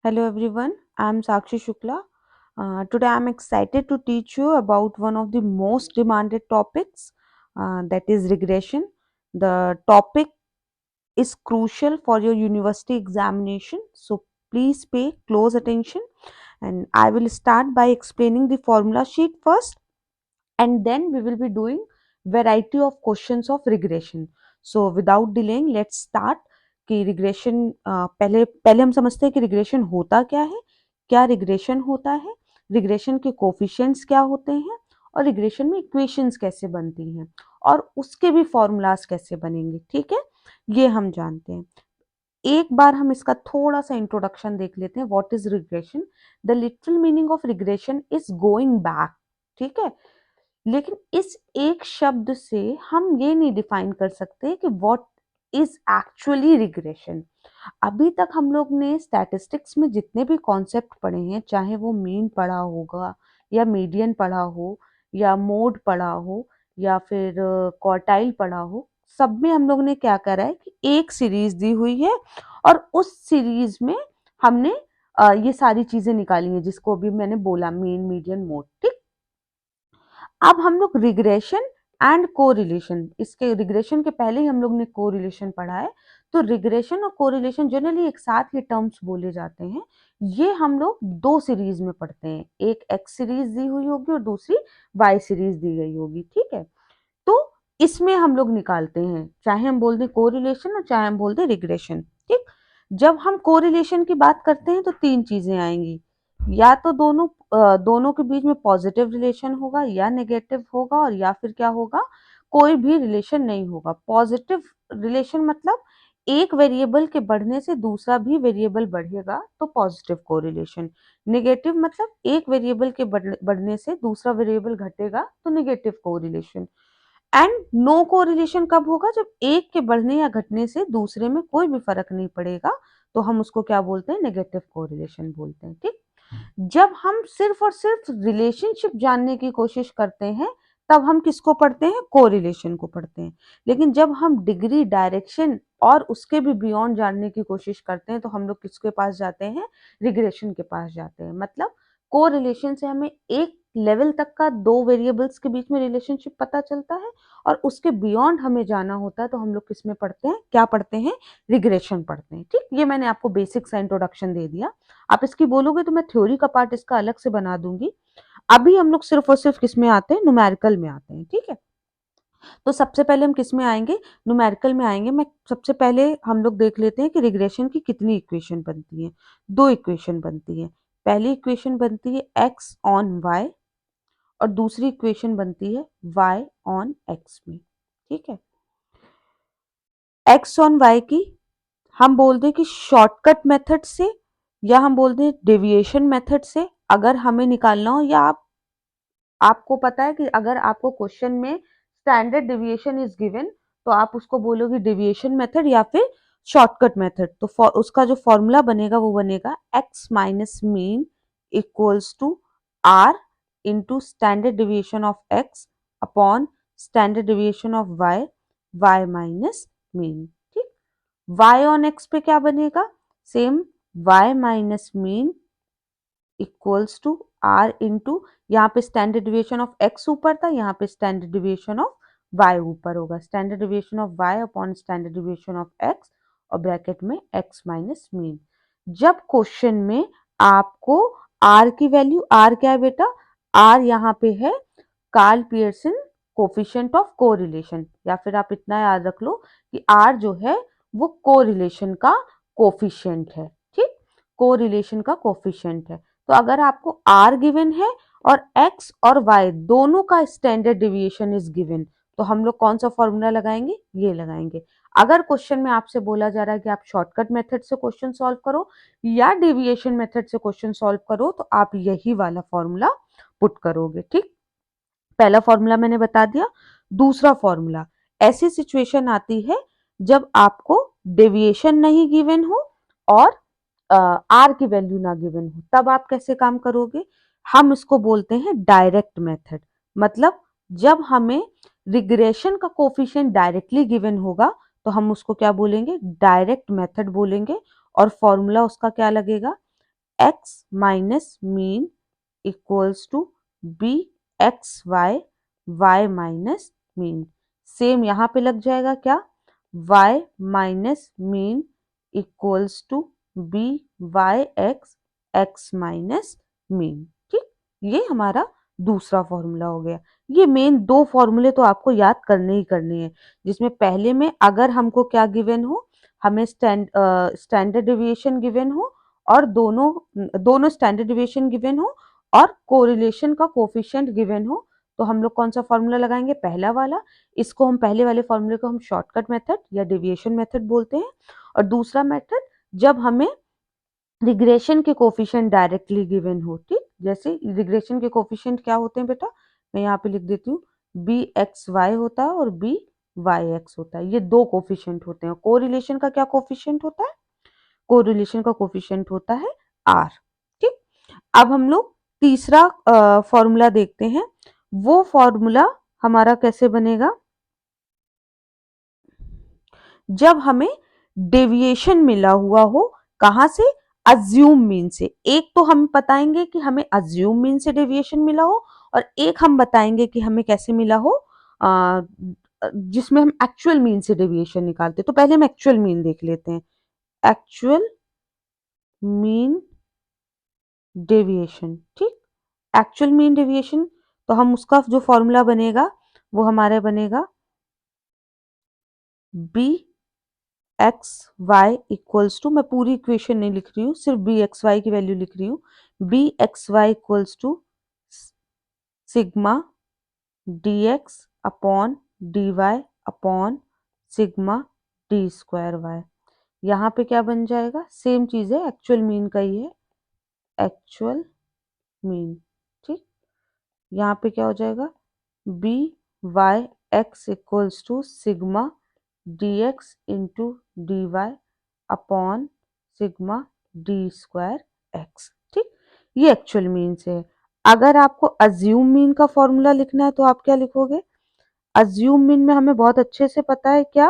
Hello everyone, I am Sakshi Shukla. Today I am excited to teach you about one of the most demanded topics, that is regression. The topic is crucial for your university examination, so please pay close attention. And I will start by explaining the formula sheet first, and then we will be doing variety of questions of regression. So without delaying, let's start. कि regression पहले पहले हम समझते हैं कि regression होता क्या है, क्या रिग्रेशन होता है, रिग्रेशन के कोफिशिएंट्स क्या होते हैं, और रिग्रेशन में इक्वेशंस कैसे बनती हैं, और उसके भी फॉर्मूलाज कैसे बनेंगे। ठीक है, ये हम जानते हैं। एक बार हम इसका थोड़ा सा इंट्रोडक्शन देख लेते हैं। What is regression? The literal meaning of regression is going back. ठीक है, लेकिन इस एक शब्द से हम ये नहीं डिफाइन कर सकते कि व्हाट इज एक्चुअली रिग्रेशन। अभी तक हम लोग ने स्टैटिस्टिक्स में जितने भी कॉन्सेप्ट पढ़े हैं, चाहे वो मीन पढ़ा होगा या मीडियन पढ़ा हो या मोड पढ़ा हो या फिर क्वार्टाइल पढ़ा हो, सब में हम लोग ने क्या करा है कि एक सीरीज दी हुई है और उस सीरीज में हमने ये सारी चीजें निकाली हैं जिसको अभी मैंने बोला, मीन मीडियन मोड। ठीक, अब हम लोग रिग्रेशन एंड कोरिलेशन, इसके रिग्रेशन के पहले ही हम लोग ने कोरिलेशन पढ़ा है। तो रिग्रेशन और कोरिलेशन जनरली एक साथ ही टर्म्स बोले जाते हैं। ये हम लोग दो सीरीज में पढ़ते हैं, एक एक्स सीरीज दी हुई होगी और दूसरी वाई सीरीज दी गई होगी। ठीक है, तो इसमें हम लोग निकालते हैं, चाहे हम बोल दें कोरिलेशन और चाहे हम बोल दें रिग्रेशन। ठीक, जब हम कोरिलेशन की बात करते हैं तो तीन चीजें आएंगी, या तो दोनों के बीच में पॉजिटिव रिलेशन होगा या नेगेटिव होगा, और या फिर क्या होगा, कोई भी रिलेशन नहीं होगा। पॉजिटिव रिलेशन मतलब एक वेरिएबल के बढ़ने से दूसरा भी वेरिएबल बढ़ेगा तो पॉजिटिव कोरिलेशन। नेगेटिव मतलब एक वेरिएबल के बढ़ने से दूसरा वेरिएबल घटेगा तो negative correlation. And no correlation कब होगा? जब एक के बढ़ने या घटने से दूसरे में कोई भी फर्क नहीं पड़ेगा, तो हम उसको क्या बोलते हैं? नेगेटिव कोरिलेशन बोलते हैं। ठीक, जब हम सिर्फ और सिर्फ रिलेशनशिप जानने की कोशिश करते हैं तब हम किसको पढ़ते हैं? कोरिलेशन को पढ़ते हैं। लेकिन जब हम डिग्री, डायरेक्शन और उसके भी बियॉन्ड जानने की कोशिश करते हैं तो हम लोग किसके पास जाते हैं? रिग्रेशन के पास जाते हैं। मतलब कोरिलेशन से हमें एक लेवल तक का दो वेरिएबल्स के बीच में रिलेशनशिप पता चलता है, और उसके बियॉन्ड हमें जाना होता है तो हम लोग किसमें पढ़ते हैं? क्या पढ़ते हैं? रिग्रेशन पढ़ते हैं। ठीक, ये मैंने आपको बेसिक सा इंट्रोडक्शन दे दिया। आप इसकी बोलोगे तो मैं थ्योरी का पार्ट इसका अलग से बना दूंगी। अभी हम लोग सिर्फ और सिर्फ किस में आते हैं? न्यूमेरिकल में आते हैं। ठीक है, तो सबसे पहले हम किस में आएंगे? न्यूमेरिकल में आएंगे। मैं सबसे पहले हम लोग देख लेते हैं कि रिग्रेशन की कितनी इक्वेशन बनती है। दो इक्वेशन बनती है। पहली इक्वेशन बनती है x ऑन y और दूसरी इक्वेशन बनती है y ऑन x में। ठीक है, x ऑन y की हम बोल दें कि शॉर्टकट मेथड से, या हम बोल दें डेविएशन मेथड से अगर हमें निकालना हो, या आपको पता है कि अगर आपको क्वेश्चन में स्टैंडर्ड डेविएशन इज गिवन तो आप उसको बोलोगे डेविएशन मेथड या फिर शॉर्टकट मेथड। तो उसका जो फॉर्मूला बनेगा वो बनेगा x minus mean equals to r into standard deviation of x upon standard deviation of y, y minus mean. ठीक, y ऑन x पे क्या बनेगा? Same y minus mean equals to r into, यहाँ पे standard deviation of x ऊपर था, यहाँ पे स्टैंडर्ड डिविएशन ऑफ वाई ऊपर होगा। Standard deviation of y upon standard deviation of x और ब्रैकेट में एक्स माइनस मीन। जब क्वेश्चन में आपको आर की वैल्यू, आर क्या है बेटा? आर यहाँ पे है Karl Pearson coefficient of correlation, या फिर आप इतना याद रख लो कि आर जो है वो कोरिलेशन का कोफिशिएंट है। ठीक, कोरिलेशन का कोफिशिएंट है। तो अगर आपको आर गिवन है और एक्स और वाई दोनों का स्टैंडर्ड डिविएशन इज गिवन, तो हम लोग कौन सा फॉर्मूला लगाएंगे? ये लगाएंगे। अगर क्वेश्चन में आपसे बोला जा रहा है कि आप शॉर्टकट मेथड से क्वेश्चन सॉल्व करो या डेविएशन मेथड से क्वेश्चन सॉल्व करो, तो आप यही वाला फॉर्मूला पुट करोगे। ठीक, पहला फॉर्मूला मैंने बता दिया। दूसरा फॉर्मूला, ऐसी सिचुएशन आती है जब आपको डेविएशन नहीं गिवन हो और आर की वैल्यू ना गिवन हो, तब आप कैसे काम करोगे? हम इसको बोलते हैं डायरेक्ट मेथड। मतलब जब हमें रिग्रेशन का कोफिशिएंट डायरेक्टली गिवन होगा तो हम उसको क्या बोलेंगे? डायरेक्ट मेथड बोलेंगे। और फॉर्मूला उसका क्या लगेगा? X minus mean equals to B x y y minus mean. Same यहाँ पे लग जाएगा क्या, y minus mean equals to b Y x x minus mean. ठीक, ये हमारा दूसरा फॉर्मूला हो गया। ये मेन दो फॉर्मूले तो आपको याद करने ही करने हैं, जिसमें पहले में अगर हमको क्या गिवन हो, हमें स्टैंडर्ड डेविएशन गिवन हो और दोनों स्टैंडर्ड डेविएशन गिवन हो और कोरिलेशन का कोफिशिएंट गिवन हो, तो हम लोग कौन सा फॉर्मूला लगाएंगे, पहला वाला। इसको हम पहले वाले फॉर्मूले को हम शॉर्टकट मेथड या डेविएशन मेथड बोलते हैं। और दूसरा मेथड जब हमें रिग्रेशन के कोफिशिएंट डायरेक्टली गिवन हो। ठीक, जैसे रिग्रेशन के कोफिशिएंट क्या होते हैं बेटा, मैं यहाँ पे लिख देती हूँ, बी एक्स वाई होता है और बी वाई एक्स होता है। ये दो कोफिशिएंट होते हैं। कोरिलेशन का क्या कोफिशिएंट होता है, कोरिलेशन का कोफिशिएंट होता है आर। ठीक, अब हम लोग तीसरा फॉर्मूला देखते हैं। वो फॉर्मूला हमारा कैसे बनेगा, जब हमें डेविएशन मिला हुआ हो, कहां से, अज्यूम मीन से। एक तो हम बताएंगे कि हमें अज्यूम मीन से डेविएशन मिला हो, और एक हम बताएंगे कि हमें कैसे मिला हो, जिसमें हम एक्चुअल मीन से डेविएशन निकालते। तो पहले हम एक्चुअल मीन देख लेते हैं। Actual mean deviation. ठीक, एक्चुअल मीन डेविएशन, तो हम उसका जो फॉर्मूला बनेगा वो हमारे बनेगा b x Y equals to, मैं पूरी इक्वेशन नहीं लिख रही हूँ, सिर्फ बी एक्स वाई की वैल्यू लिख रही हूँ। B x Y equals to sigma D x upon d Y upon sigma D square y. यहाँ पे क्या बन जाएगा, सेम चीज है, एक्चुअल मीन का ही है, एक्चुअल मीन। ठीक, यहाँ पे क्या हो जाएगा, b Y x equals to sigma D x into D Y upon sigma D square x. ठीक, ये एक्चुअल मीन से है। अगर आपको अज्यूम मीन का फॉर्मूला लिखना है तो आप क्या लिखोगे, अज्यूम मीन में हमें बहुत अच्छे से पता है क्या,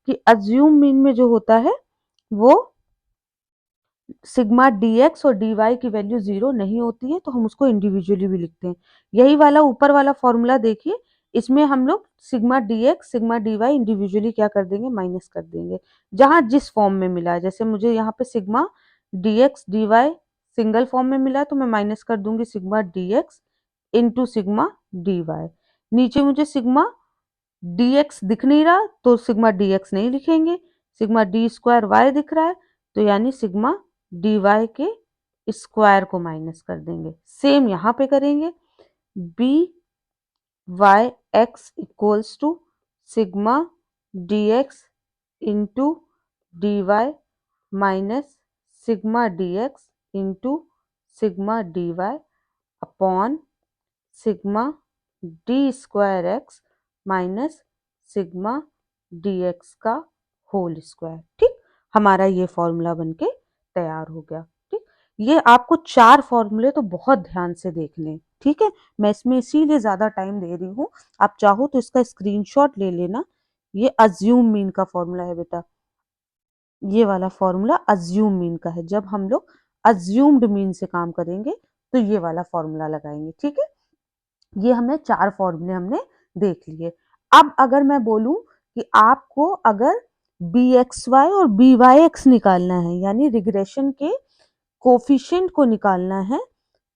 कि अज्यूम मीन में जो होता है वो सिग्मा डी एक्स और डी वाई की वैल्यू जीरो नहीं होती है, तो हम उसको इंडिविजुअली भी लिखते हैं। यही वाला ऊपर वाला फॉर्मूला देखिए, इसमें हम लोग sigma D x sigma d y individually क्या कर देंगे, माइनस कर देंगे, जहां जिस फॉर्म में मिला है। जैसे मुझे यहाँ पे sigma D x d y single form में मिला है, तो मैं माइनस कर दूंगी sigma D x into sigma d y. नीचे मुझे सिग्मा डी एक्स दिख नहीं रहा, तो सिग्मा डी एक्स नहीं लिखेंगे। सिग्मा डी स्क्वायर वाई दिख रहा है, तो यानी सिग्मा डी वाई के स्क्वायर को माइनस कर देंगे। सेम यहाँ पे करेंगे, b Y x equals to sigma D x into D y minus sigma D x into sigma d Y upon sigma D square x minus sigma D x का whole square. ठीक, हमारा ये formula बनके तैयार हो गया। ठीक, ये आपको चार फॉर्मूले तो बहुत ध्यान से देख लें। ठीक है, मैं इसमें इसीलिए ज्यादा टाइम दे रही हूँ, आप चाहो तो इसका स्क्रीनशॉट ले लेना। ये अज्यूम मीन का फॉर्मूला है बेटा, ये वाला फॉर्मूला अज्यूम मीन का है। जब हम लोग अज्यूम्ड मीन से काम करेंगे तो ये वाला फॉर्मूला लगाएंगे। ठीक है, ये हमने चार फॉर्मूले हमने देख लिए। अब अगर मैं बोलूं कि आपको अगर बी एक्स वाई और बी वाई एक्स निकालना है, यानी रिग्रेशन के कोफिशिएंट को निकालना है,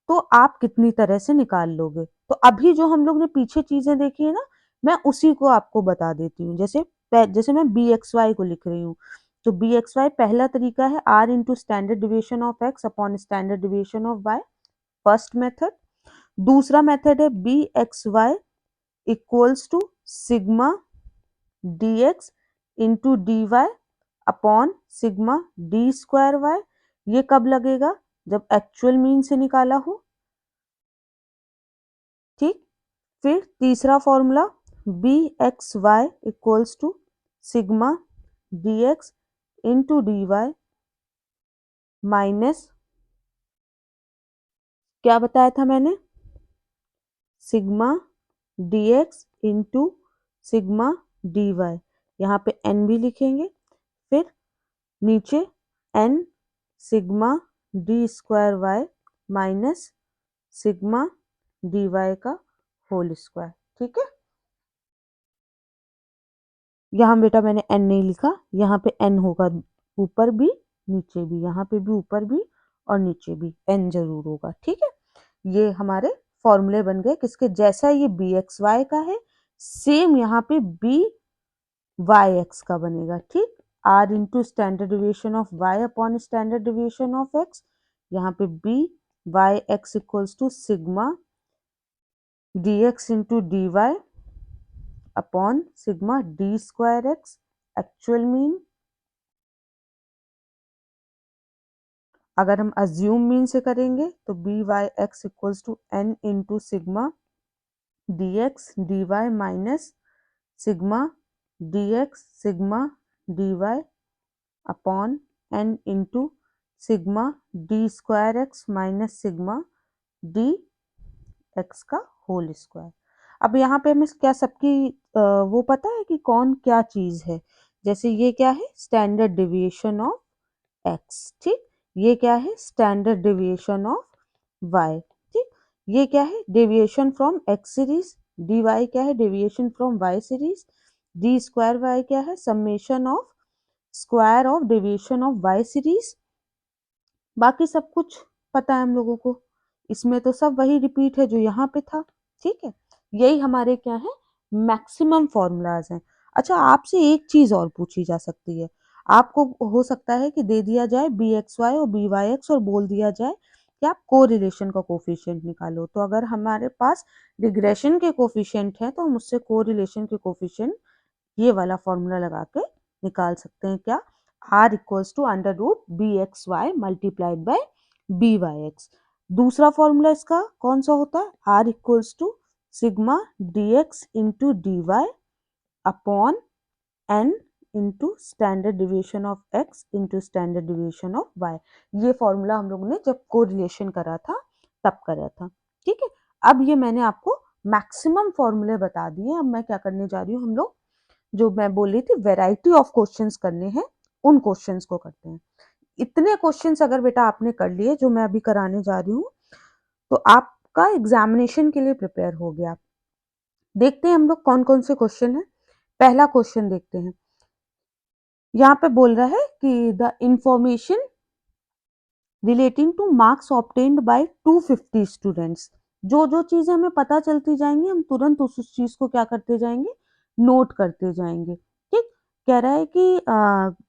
तो आप कितनी तरह से निकाल लोगे। तो अभी जो हम लोग ने पीछे चीजें देखी है ना, मैं उसी को आपको बता देती हूँ। जैसे मैं बी एक्स वाई को लिख रही हूँ, तो बी एक्स वाई पहला तरीका है r into standard deviation of x upon standard deviation of y, first method. दूसरा मेथड है b x Y equals to sigma D x into D Y upon sigma D square y. ये कब लगेगा, जब actual mean से निकाला हो। ठीक, फिर तीसरा formula b x Y equals to sigma D x into D y minus, क्या बताया था मैंने, sigma D x into sigma d y. यहाँ पे एन भी लिखेंगे, फिर नीचे n sigma D square y minus sigma d y का होल स्क्वायर। ठीक है, यहाँ बेटा मैंने n नहीं लिखा, यहाँ पे n होगा ऊपर भी नीचे भी, यहाँ पे भी ऊपर भी और नीचे भी n जरूर होगा। ठीक है, ये हमारे फॉर्मूले बन गए किसके, जैसा ये बी एक्स वाई का है सेम यहाँ पे बी वाई एक्स का बनेगा। ठीक, r into standard deviation of y upon standard deviation of x, यहाँ पे b Y x equals to sigma D x into D Y upon sigma D square x actual mean. अगर हम assume mean से करेंगे तो b Y x equals to n into sigma D x d y minus sigma D x sigma d Y upon n into sigma D square x minus sigma D x का whole square. अब यहाँ पे हमें क्या सबकी वो पता है कि कौन क्या चीज है, जैसे ये क्या है स्टैंडर्ड डिविएशन ऑफ एक्स। ठीक, ये क्या है स्टैंडर्ड डिविएशन ऑफ वाई। ठीक, ये क्या है deviation from x series, d y क्या है deviation from y series, d square y क्या है summation of square of deviation of y series. बाकी सब कुछ पता है हम लोगों को, इसमें तो सब वही रिपीट है जो यहाँ पे था। ठीक है, यही हमारे क्या है मैक्सिमम फॉर्मूलाज हैं। अच्छा, आपसे एक चीज और पूछी जा सकती है, आपको हो सकता है कि दे दिया जाए बी एक्स वाई और बी वाई एक्स और बोल दिया जाए कि आप कोरिलेशन का कोफिशिएंट निकालो। तो अगर हमारे पास रिग्रेशन के कोफिशिएंट है तो हम उससे कोरिलेशन के कोफिशिएंट ये वाला फॉर्मूला लगा के निकाल सकते हैं, क्या r equals to under root B x y multiplied by b Y x. दूसरा फॉर्मूला इसका कौन सा होता है, r equals to sigma D x into D Y upon n into standard deviation of x into standard deviation of y। ये formula हम लोगों ने जब कोरिलेशन करा था तब करा था। ठीक है, अब ये मैंने आपको मैक्सिमम फॉर्मूले बता दिए। अब मैं क्या करने जा रही हूँ, हम लोग जो मैं बोल रही थी वैरायटी ऑफ क्वेश्चंस करने हैं उन क्वेश्चंस को करते हैं। इतने क्वेश्चंस अगर बेटा आपने कर लिए जो मैं अभी कराने जा रही हूँ तो आपका एग्जामिनेशन के लिए प्रिपेयर हो गया। देखते हैं हम लोग कौन कौन से क्वेश्चन है। पहला क्वेश्चन देखते हैं, यहाँ पे बोल रहा है कि the information relating two marks obtained by 250 students. जो जो चीजें हमें पता चलती जाएंगी हम तुरंत उस चीज को क्या करते जाएंगे नोट करते जाएंगे। ठीक, कह रहा है कि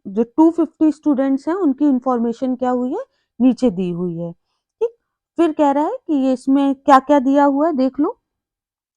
जो 250 स्टूडेंट्स हैं उनकी इंफॉर्मेशन क्या हुई है नीचे दी हुई है। ठीक, फिर कह रहा है कि ये इसमें क्या क्या दिया हुआ है देख लो।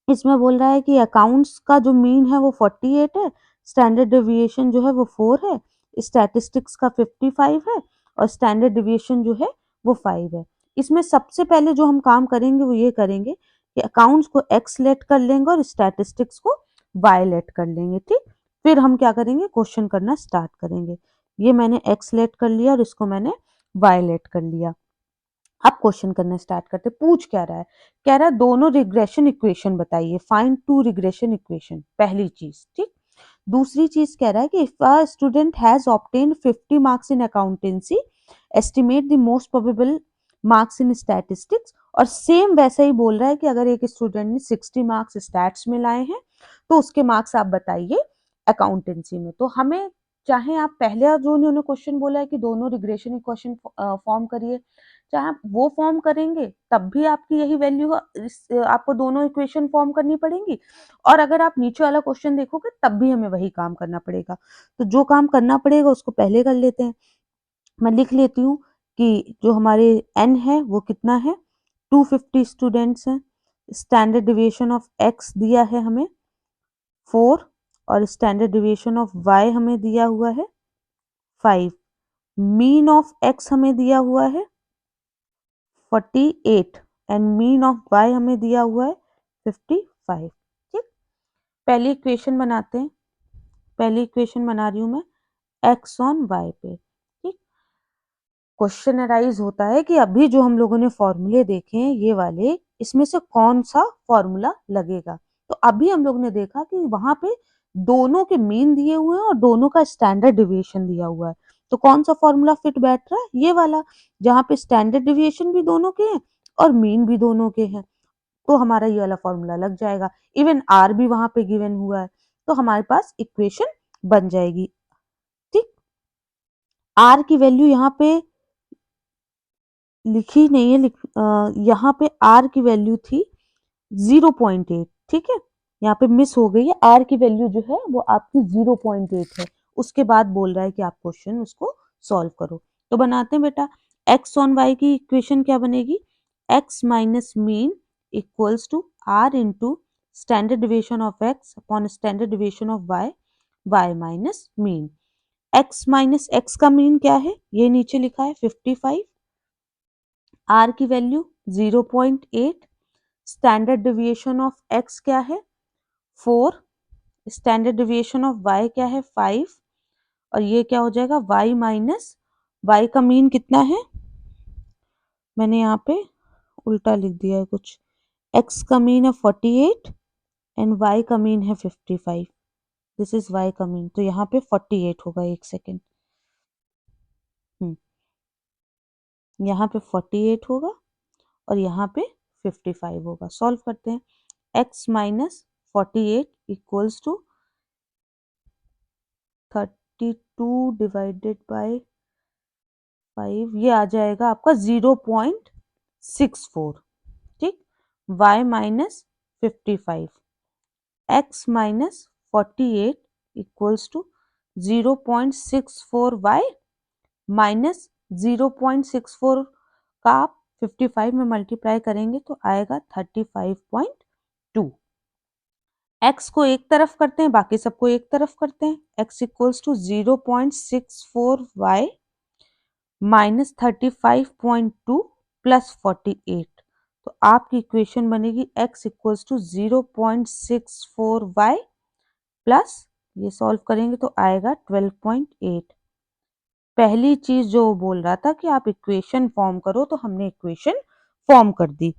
इसमें बोल रहा है कि अकाउंट्स का जो मीन है वो 48 है, स्टैंडर्ड डेविएशन जो है वो 4 है, स्टैटिस्टिक्स का 55 है और स्टैंडर्ड डेविएशन जो है वो 5 है। इसमें सबसे पहले जो हम काम करेंगे वो ये करेंगे कि अकाउंट्स को एक्स लेट कर लेंगे और स्टैटिस्टिक्स को वाई लेट कर लेंगे। ठीक, फिर हम क्या करेंगे क्वेश्चन करना स्टार्ट करेंगे। ये मैंने एक्स लेट कर लिया और इसको मैंने वाई लेट कर लिया। अब क्वेश्चन करना स्टार्ट करते, पूछ क्या रहा है, कह रहा है दोनों रिग्रेशन इक्वेशन बताइए, फाइंड टू रिग्रेशन इक्वेशन, पहली चीज। ठीक, दूसरी चीज कह रहा है कि if a student has obtained 50 marks in accountancy estimate the most probable marks in statistics. और सेम वैसा ही बोल रहा है कि अगर एक स्टूडेंट ने 60 मार्क्स स्टैट्स में लाए हैं तो उसके मार्क्स आप बताइए अकाउंटेंसी में। तो हमें चाहे आप पहले जो उन्होंने क्वेश्चन बोला है कि दोनों रिग्रेशन इक्वेशन फॉर्म करिए, चाहे आप वो फॉर्म करेंगे तब भी आपकी यही वैल्यू आपको दोनों इक्वेशन फॉर्म करनी पड़ेंगी, और अगर आप नीचे वाला क्वेश्चन देखोगे तब भी हमें वही काम करना पड़ेगा। तो जो काम करना पड़ेगा उसको पहले कर लेते हैं। मैं लिख लेती हूँ कि जो हमारे n है वो कितना है 250 स्टूडेंट्स हैं, स्टैंडर्ड डिविएशन ऑफ x दिया है हमें 4 और स्टैंडर्ड डिविएशन ऑफ y हमें दिया हुआ है 5, मीन ऑफ x हमें दिया हुआ है 48 एंड मीन ऑफ y हमें दिया हुआ है 55। ठीक, पहली इक्वेशन बनाते हैं। पहली इक्वेशन बना रही हूं मैं x ऑन y पे। ठीक, क्वेश्चन अराइज होता है कि अभी जो हम लोगों ने फॉर्मूले देखे हैं ये वाले, इसमें से कौन सा फॉर्मूला लगेगा। तो अभी हम लोग ने देखा कि वहां पे दोनों के मीन दिए हुए हैं और दोनों का स्टैंडर्ड डिविएशन दिया हुआ है। तो कौन सा फॉर्मूला फिट बैठ रहा है? ये वाला, जहाँ पे स्टैंडर्ड डिविएशन भी दोनों के हैं और मीन भी दोनों के हैं। तो हमारा ये वाला फॉर्मूला लग जाएगा। इवन आर भी वहां पे गिवन हुआ है, तो हमारे पास इक्वेशन बन जाएगी। ठीक, आर की वैल्यू यहाँ पे लिखी नहीं है, यहाँ पे आर की वैल्यू थी 0.8। ठीक है, यहाँ पे मिस हो गई है, आर की वैल्यू जो है वो आपकी 0.8 है। उसके बाद बोल रहा है कि आप क्वेश्चन उसको सॉल्व करो। तो बनाते हैं बेटा, एक्स ऑन वाई की इक्वेशन क्या बनेगी? X minus mean equals to r into standard deviation of x upon standard deviation of y, y minus mean. X minus x का मीन क्या है? ये नीचे लिखा है 55, आर की value 0.8, standard deviation of x क्या है? 4, स्टैंडर्ड डिविएशन ऑफ वाई क्या है? 5, और ये क्या हो जाएगा? वाई माइनस, वाई का मीन कितना है? मैंने यहाँ पे उल्टा लिख दिया है कुछ। एक्स का मीन है 48 एंड वाई का मीन है 55। दिस इज वाई का मीन, तो यहाँ पे 48 होगा। एक सेकेंड, यहाँ पे 48 होगा और यहाँ पे 55 होगा। सॉल्व करते हैं। x minus 48 equals to 32 divided by 5, ये आ जाएगा आपका 0.64। ठीक, y minus 55, x minus 48 equals to 0.64y minus 0.64 का आप 55 में मल्टीप्लाई करेंगे तो आएगा 35.2। x को एक तरफ करते हैं, बाकी सबको एक तरफ करते हैं। x equals to 0.64y minus 35.2 plus 48। तो आपकी इक्वेशन बनेगी x equals to 0.64y plus, ये सॉल्व करेंगे तो आएगा 12.8। पहली चीज जो बोल रहा था कि आप इक्वेशन फॉर्म करो, तो हमने इक्वेशन फॉर्म कर दी।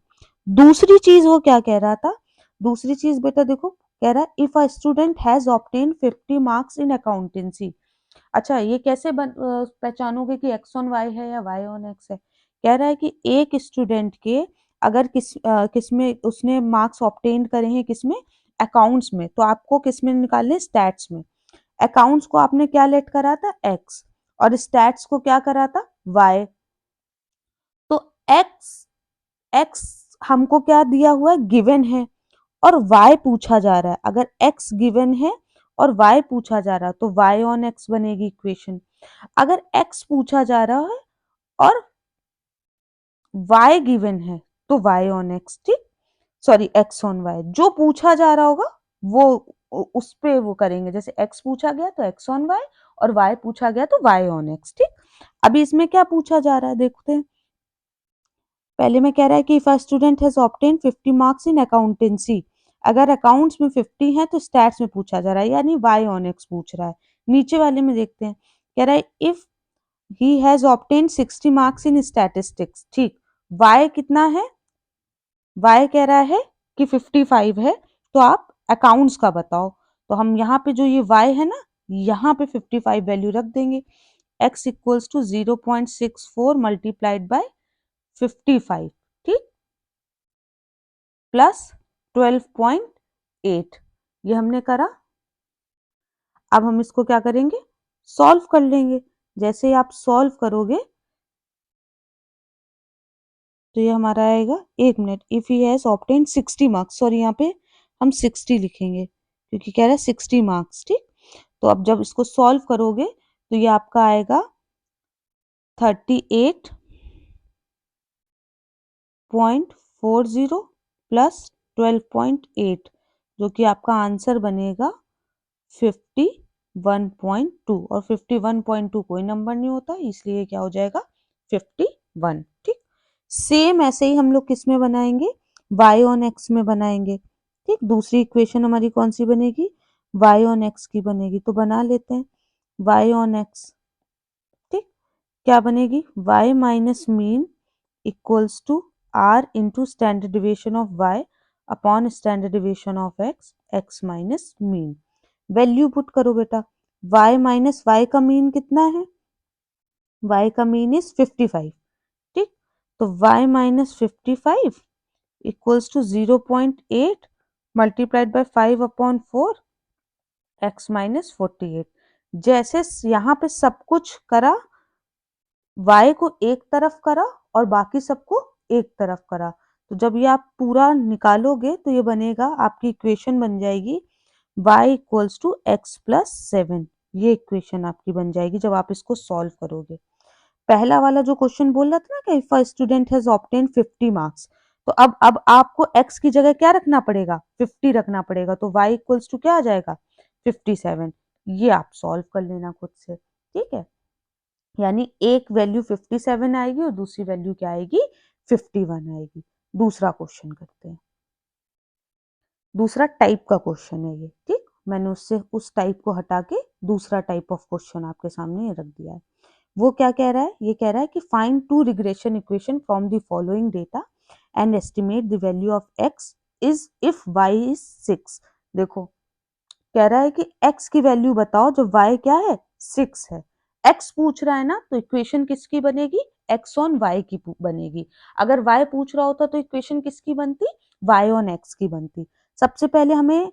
दूसरी चीज वो क्या कह रहा था? दूसरी चीज बेटा देखो, कह रहा है if a student has obtain 50 marks in accountancy. अच्छा, ये कैसे पहचानोगे कि एक्स ऑन वाई है या वाई ऑन एक्स है? कह रहा है कि एक स्टूडेंट के अगर किस में उसने मार्क्स ऑब्टेन करे हैं, किसमें? अकाउंट्स में, तो आपको किस में निकालने? स्टैट्स में। अकाउंट्स को आपने क्या लेट करा था? एक्स, और स्टैट्स को क्या करा था? वाई। तो एक्स, एक्स हमको क्या दिया हुआ है? गिवन है, और y पूछा जा रहा है। अगर x गिवन है और y पूछा जा रहा है तो y ऑन x बनेगी इक्वेशन। अगर x पूछा जा रहा है और y गिवन है तो y ऑन x। ठीक, सॉरी, x ऑन y। जो पूछा जा रहा होगा वो उस पे वो करेंगे। जैसे x पूछा गया तो x ऑन y, और y पूछा गया तो y ऑन x। ठीक, अभी इसमें क्या पूछा जा रहा है देखते हैं। पहले में कह रहा है कि if a student has obtain 50 marks in accountancy. अगर अकाउंट्स में 50 है तो स्टैट्स में पूछा जा रहा है, यानी वाई ऑन एक्स पूछ रहा है। नीचे वाले में देखते हैं, कह रहा है if he has obtain 60 marks in statistics. ठीक, वाई कितना है? वाई कह रहा है कि 55 है, तो आप अकाउंट्स का बताओ। तो हम यहाँ पे जो ये वाई है ना, यहाँ पे 55 वैल्यू रख देंगे। x equals to 0.64 multiplied by 55। ठीक, प्लस 12.8, ये हमने करा। अब हम इसको क्या करेंगे? सॉल्व कर लेंगे। जैसे ही आप सॉल्व करोगे तो ये हमारा आएगा, एक minute, if he has obtain 60 marks, sorry यहाँ पे हम 60 लिखेंगे क्योंकि कह रहा है 60 मार्क्स। ठीक, तो अब जब इसको सॉल्व करोगे तो ये आपका आएगा 38.40 प्लस 12.8, जो कि आपका आंसर बनेगा 51.2। और 51.2 कोई नंबर नहीं होता, इसलिए क्या हो जाएगा? 51। ठीक, सेम ऐसे ही हम लोग किस में बनाएंगे? y ऑन x में बनाएंगे। ठीक, दूसरी इक्वेशन हमारी कौन सी बनेगी? y ऑन x की बनेगी। तो बना लेते हैं y ऑन x। ठीक, क्या बनेगी? y minus mean equals to r into standard deviation of y upon standard deviation of x, x minus mean. Value put करो बेटा। y माइनस वाई का मीन कितना है? y का मीन इज 55, ठीक। तो y minus 55 equals to 0.8 multiplied by 5/4 x minus 48। जैसे यहाँ पे सब कुछ करा, y को एक तरफ करा और बाकी सबको एक तरफ करा, तो जब ये आप पूरा निकालोगे तो ये बनेगा, आपकी इक्वेशन बन जाएगी y equals to x plus 7। ये इक्वेशन आपकी बन जाएगी जब आप इसको सॉल्व करोगे। पहला वाला जो क्वेश्चन बोल रहा था ना कि if a student has obtain 50 marks, तो अब आपको x की जगह क्या रखना पड़ेगा, 50 रखना पड़ेगा, तो y इक्वल्स टू क्या आ जाएगा, 57। ये आप सॉल्व कर लेना खुद से, ठीक है। यानी एक वैल्यू 57 आएगी और दूसरी वैल्यू क्या आएगी, 51 आएगी। दूसरा क्वेश्चन करते हैं। दूसरा टाइप का क्वेश्चन है ये, ठीक। मैंने उससे उस टाइप को हटा के दूसरा टाइप ऑफ क्वेश्चन आपके सामने ये रख दिया है। वो क्या कह रहा है, ये कह रहा है कि find two regression equation from the following data and estimate the value of x is if y is 6। देखो कह रहा है कि x की वैल्यू बताओ जब y क्या है, 6 है। x पूछ रहा है ना, तो इक्वेशन किसकी बनेगी, x ऑन y की बनेगी। अगर y पूछ रहा होता तो इक्वेशन किसकी बनती, y ऑन x की बनती। सबसे पहले हमें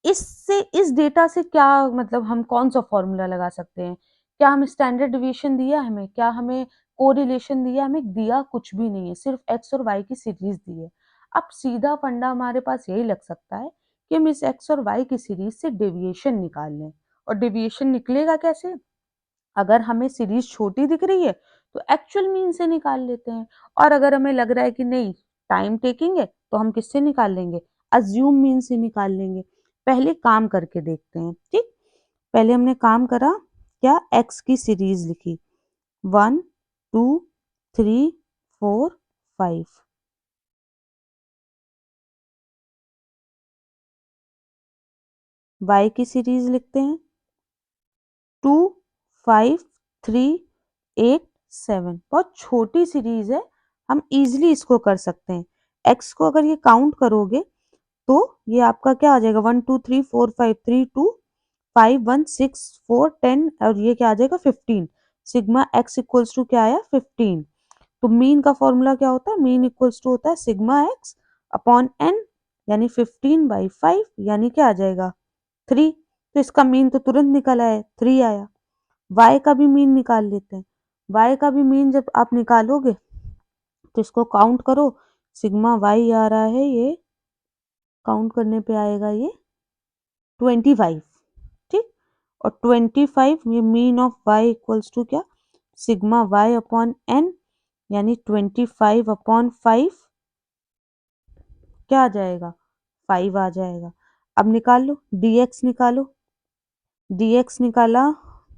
इससे, इस डेटा से क्या मतलब, हम कौन सा फॉर्मूला लगा सकते हैं। क्या हम स्टैंडर्ड डिविएशन दिया हमें, क्या हमें कोरिलेशन दिया, हमें दिया कुछ भी नहीं है, सिर्फ x और y की सीरीज दी है। अब सीधा फंडा हमारे पास यही लग सकता है कि हम इस x और y की सीरीज से डेविएशन निकाल लें। और डेविएशन निकलेगा कैसे, अगर हमें सीरीज छोटी दिख रही है तो एक्चुअल मीन से निकाल लेते हैं, और अगर हमें लग रहा है कि नहीं टाइम टेकिंग है तो हम किससे निकाल लेंगे, अज्यूम मीन से निकाल लेंगे। पहले काम करके देखते हैं, ठीक। पहले हमने काम करा, क्या, x की सीरीज लिखी 1 2 3 4 5। y की सीरीज लिखते हैं 2 5 3 8 7। बहुत छोटी सीरीज है, हम इजीली इसको कर सकते हैं। x को अगर ये काउंट करोगे तो ये आपका क्या आ जाएगा, 1 2 3 4 5 3 2 5 1 6 4 10 और ये क्या आ जाएगा 15। सिग्मा x इक्वल्स टू क्या आया, 15। तो मीन का फॉर्मूला क्या होता है, मीन इक्वल्स टू होता है सिग्मा x अपॉन n, यानी 15/5, यानी क्या आ जाएगा 3। तो इसका मीन तो तुरंत निकल आया, 3 आया। y का भी मीन निकाल लेते हैं। y का भी मीन जब आप निकालोगे तो इसको काउंट करो, सिग्मा y आ रहा है, ये काउंट करने पे आएगा ये 25, ठीक। और 25 ये mean of y equals to क्या, सिग्मा y अपॉन n, यानी 25/5 क्या आ जाएगा, 5 आ जाएगा। अब निकाल लो, dx निकालो, dx निकाला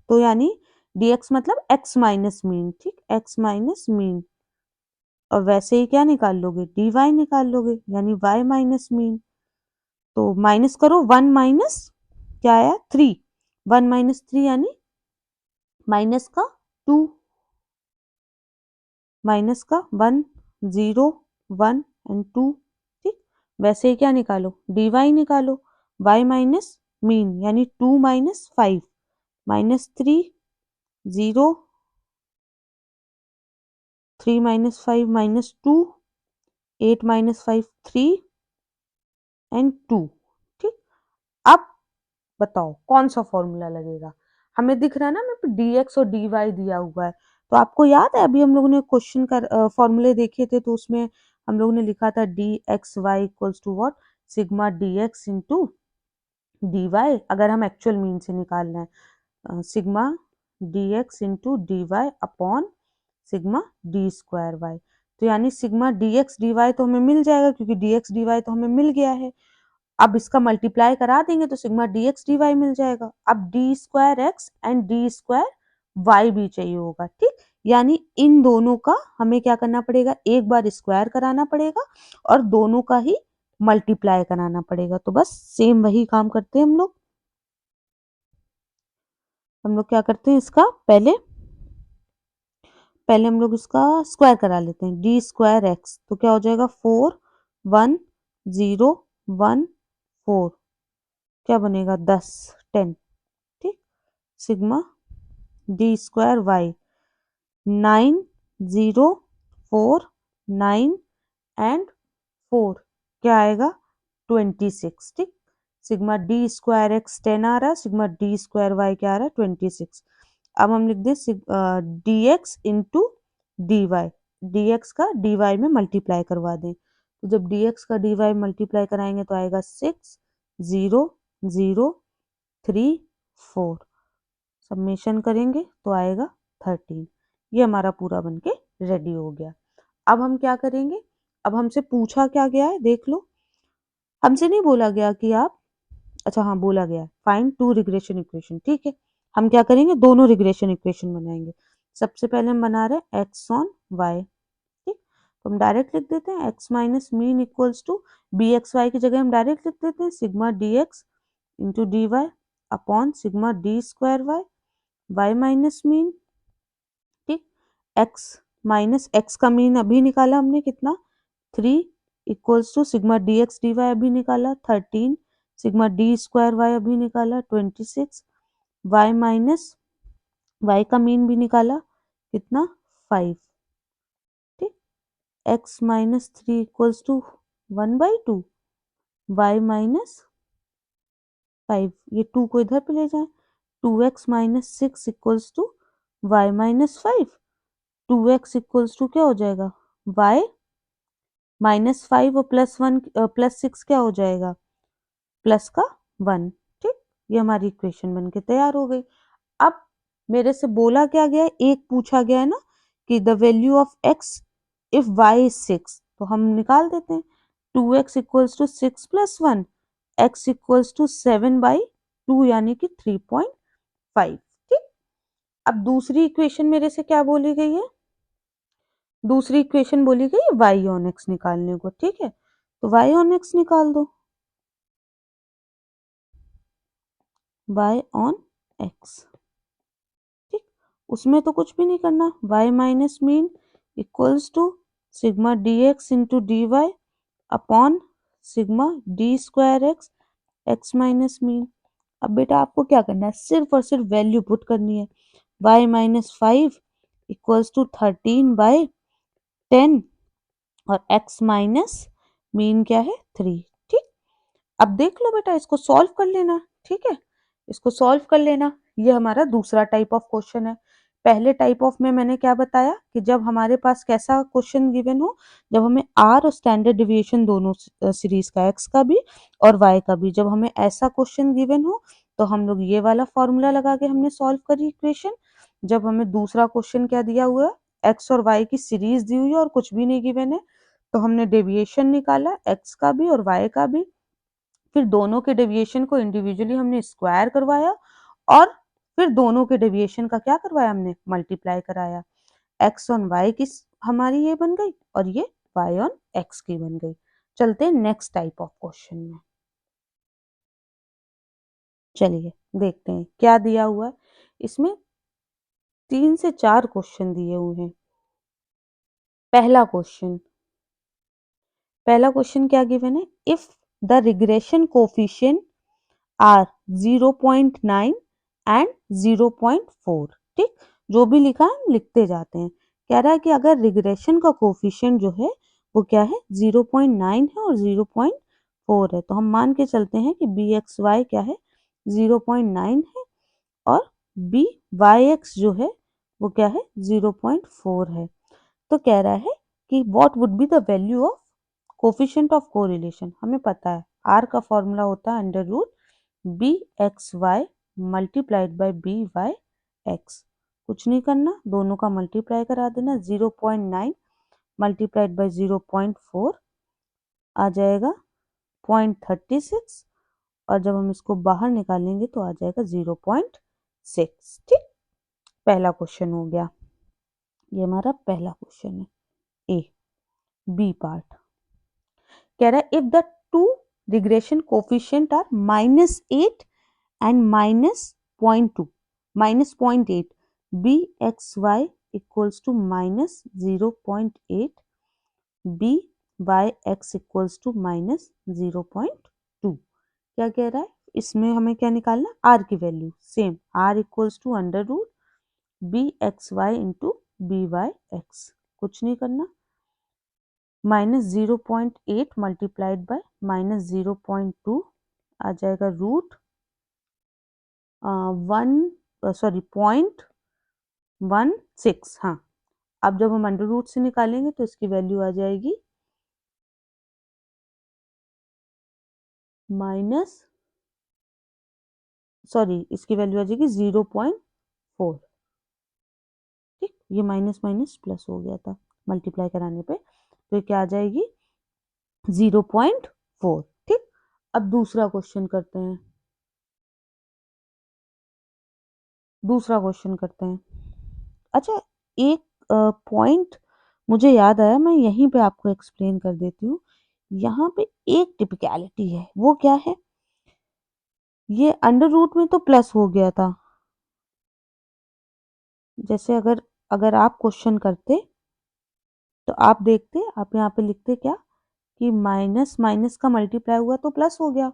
तो यानी dx मतलब x माइनस मीन, ठीक, x माइनस मीन। और वैसे ही क्या निकाल लोगे, dy निकाल लोगे, यानी y माइनस मीन। तो माइनस करो, 1 माइनस क्या आया, 3, 1 माइनस 3 यानी माइनस का 2, माइनस का 1 0 1 एंड 2, ठीक। वैसे ही क्या निकालो, dy निकालो, y माइनस मीन यानी 2 minus 5 minus 3 0 3 minus 5 minus 2 8 minus 5 3 and 2, ठीक। अब बताओ कौन सा फॉर्मूला लगेगा, हमें दिख रहा है ना हमें dx और dy दिया हुआ है। तो आपको याद है अभी हम लोगों ने क्वेश्चन का फॉर्मूले देखे थे, तो उसमें हम लोगों ने लिखा था dxy equals to what, sigma dx into dy। अगर हम एक्चुअल मीन से निकालना है, sigma dx into dy upon sigma D square y. तो यानी सिग्मा dx dy तो हमें मिल जाएगा, क्योंकि dx dy तो हमें मिल गया है। अब इसका मल्टीप्लाई करा देंगे तो सिग्मा dx dy मिल जाएगा। अब d square x and d square y भी चाहिए होगा, ठीक। यानी इन दोनों का हमें क्या करना पड़ेगा, एक बार स्क्वायर कराना पड़ेगा और दोनों का ही मल्टीप्लाई कराना पड़ेगा। तो बस सेम वही काम करते हैं हम लोग। क्या करते हैं, इसका पहले पहले हम लोग इसका स्क्वायर करा लेते हैं, डी स्क्वायर एक्स तो क्या हो जाएगा 4 1 0 1 4, क्या बनेगा 10 10, ठीक। Sigma D square y, 9, 0, 4, 9 and 4 क्या आएगा 26। ठीक, सिग्मा डी स्क्वायर एक्स 10 आ रहा है, सिग्मा डी स्क्वायर वाई क्या आ रहा है 26। अब हम लिख दें d x into D y, d x का डी वाई में मल्टीप्लाई करवा दें। तो जब डी एक्स का डी वाई मल्टीप्लाई कराएंगे तो आएगा 6, 0, 0, 3, 4। सबमिशन करेंगे तो आएगा 13। ये हमारा पूरा बनके रेडी हो गया। अब हम क्या करेंगे, अब हमसे पूछा क्या गया है देख लो। हमसे नहीं बोला गया कि आप, अच्छा हाँ बोला गया फाइंड टू रिग्रेशन इक्वेशन। ठीक है, हम क्या करेंगे, दोनों रिग्रेशन इक्वेशन बनाएंगे। सबसे पहले हम बना रहे हैं एक्स ऑन वाई। ठीक, तो हम डायरेक्ट लिख देते हैं x minus mean equals to B x y की जगह हम डायरेक्ट लिख देते हैं sigma D x into D Y upon sigma D square y, y minus mean. ठीक, एक्स माइनस एक्स का मीन अभी निकाला हमने कितना 3 equals to sigma D x d y अभी निकाला 13, सिग्मा डी स्क्वायर वाई अभी निकाला 26, वाई माइनस वाई का मीन भी निकाला कितना 5। ठीक, x minus 3 equals to 1/2, y minus 5, ये 2 को इधर पे ले जाए, 2x minus 6 equals to y minus 5, 2x equals to क्या हो जाएगा y माइनस 5 और +6 क्या हो जाएगा प्लस का 1। ठीक, ये हमारी इक्वेशन बनके तैयार हो गई। अब मेरे से बोला क्या गया है, एक पूछा गया है ना कि the value of x if y is 6, तो हम निकाल देते हैं 2x equals to 6 + 1, x equals to 7/2 यानी कि 3.5। ठीक, अब दूसरी इक्वेशन मेरे से क्या बोली गई है, दूसरी इक्वेशन बोली गई y ऑन x निकालने को। ठीक है, तो y ऑन x निकाल दो, y ऑन x। ठीक, उसमें तो कुछ भी नहीं करना, y minus mean equals to sigma D x into D Y upon sigma D square x, x minus mean. अब बेटा आपको क्या करना है, सिर्फ और सिर्फ वैल्यू पुट करनी है। y माइनस 5 इक्वल्स टू 13/10 और x माइनस मीन क्या है 3। ठीक, अब देख लो बेटा इसको सॉल्व कर लेना। ठीक है, इसको सॉल्व कर लेना, ये हमारा दूसरा टाइप ऑफ क्वेश्चन है। पहले टाइप ऑफ में मैंने क्या बताया कि जब हमारे पास कैसा क्वेश्चन गिवन हो, जब हमें आर और स्टैंडर्ड डिविएशन दोनों सीरीज का एक्स का भी और वाई का भी, जब हमें ऐसा क्वेश्चन गिवन हो तो हम लोग ये वाला फॉर्मूला लगा के हमने सॉल्व करी इक्वेशन। जब हमें दूसरा क्वेश्चन क्या दिया हुआ है, एक्स और वाई की सीरीज दी हुई है और कुछ भी नहीं गिवन है, तो हमने डेविएशन निकाला एक्स का भी और वाई का भी, फिर दोनों के डेविएशन को इंडिविजुअली हमने स्क्वायर करवाया और फिर दोनों के डेविएशन का क्या करवाया हमने मल्टीप्लाई कराया। एक्स ऑन वाई की हमारी ये बन गई और ये वाई ऑन एक्स की बन गई। चलते हैं नेक्स्ट टाइप ऑफ क्वेश्चन में। चलिए देखते हैं क्या दिया हुआ है, इसमें 3 से 4 क्वेश्चन दिए हुए हैं। पहला क्वेश्चन, पहला क्वेश्चन क्या गिवन है, if the regression coefficient r 0.9 and 0.4। ठीक, जो भी लिखा है हम लिखते जाते हैं। कह रहा है कि अगर रिग्रेशन का कोफिशिएंट जो है वो क्या है 0.9 है और 0.4 है, तो हम मान के चलते हैं कि बी एक्स वाई क्या है 0.9 है और बी वाई एक्स जो है वो क्या है 0.4 है। तो कह रहा है कि what would be the value of coefficient of correlation. हमें पता है आर का फॉर्मूला होता है under root B x y multiplied by b Y x. कुछ नहीं करना, दोनों का मल्टीप्लाई करा देना, 0.9 मल्टीप्लाइड बाई 0.4 आ जाएगा 0.36 और जब हम इसको बाहर निकालेंगे तो आ जाएगा 0.6। ठीक, पहला क्वेश्चन हो गया, ये हमारा पहला क्वेश्चन है। ए, बी पार्ट कह रहा है if the two regression coefficient r -8 and -0.2 -0.8 bxy equals to -0.8 byx equals to -0.2। क्या कह रहा है, इसमें हमें क्या निकालना, आर की value same, r equals to under root B x y into b Y x, कुछ नहीं करना, -0.8 मल्टीप्लाइड बाय -0.2 आ जाएगा .16। हाँ, अब जब हम अंडर रूट से निकालेंगे तो इसकी वैल्यू आ जाएगी इसकी वैल्यू आ जाएगी 0.4। ठीक, ये माइनस माइनस प्लस हो गया था मल्टीप्लाई कराने पे, तो ये क्या आ जाएगी 0.4। ठीक, अब दूसरा क्वेश्चन करते हैं, अच्छा, एक पॉइंट मुझे याद आया, मैं यहीं पे आपको एक्सप्लेन कर देती हूँ। यहाँ पे एक टिपिकलिटी है, वो क्या है, ये अंडर रूट में तो प्लस हो गया था, जैसे अगर अगर आप क्वेश्चन करते तो आप देखते, आप यहाँ पे लिखते क्या कि माइनस माइनस का मल्टीप्लाई हुआ तो प्लस हो गया,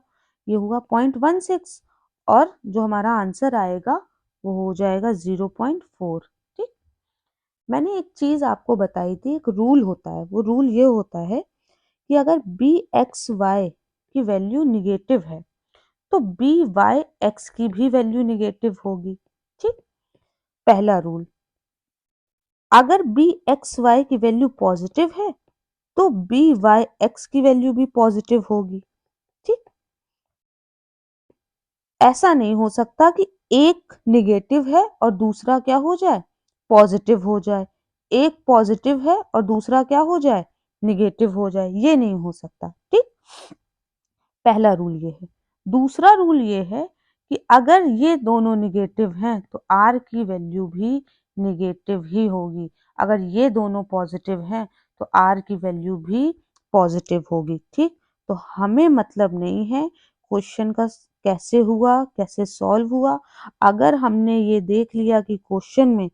ये हुआ 0.16, और जो हमारा आंसर आएगा वो हो जाएगा 0.4। ठीक, मैंने एक चीज आपको बताई थी, एक रूल होता है, वो रूल ये होता है कि अगर बी एक्स वाई की वैल्यू निगेटिव है तो बी वाई एक्स की भी वैल्यू निगेटिव होगी। ठीक, पहला रूल। अगर बी एक्स वाई की वैल्यू पॉजिटिव है तो बी वाई एक्स की वैल्यू भी पॉजिटिव होगी। ठीक, ऐसा नहीं हो सकता कि एक निगेटिव है और दूसरा क्या हो जाए, पॉजिटिव हो जाए, एक पॉजिटिव है और दूसरा क्या हो जाए, निगेटिव हो जाए, ये नहीं हो सकता। ठीक, पहला रूल ये है। दूसरा रूल ये है कि अगर ये दोनों निगेटिव हैं तो आर की वैल्यू भी निगेटिव ही होगी, अगर ये दोनों पॉजिटिव हैं तो आर की वैल्यू भी पॉजिटिव होगी। ठीक, तो हमें मतलब नहीं है क्वेश्चन का कैसे हुआ, कैसे सॉल्व हुआ, अगर हमने ये देख लिया कि क्वेश्चन में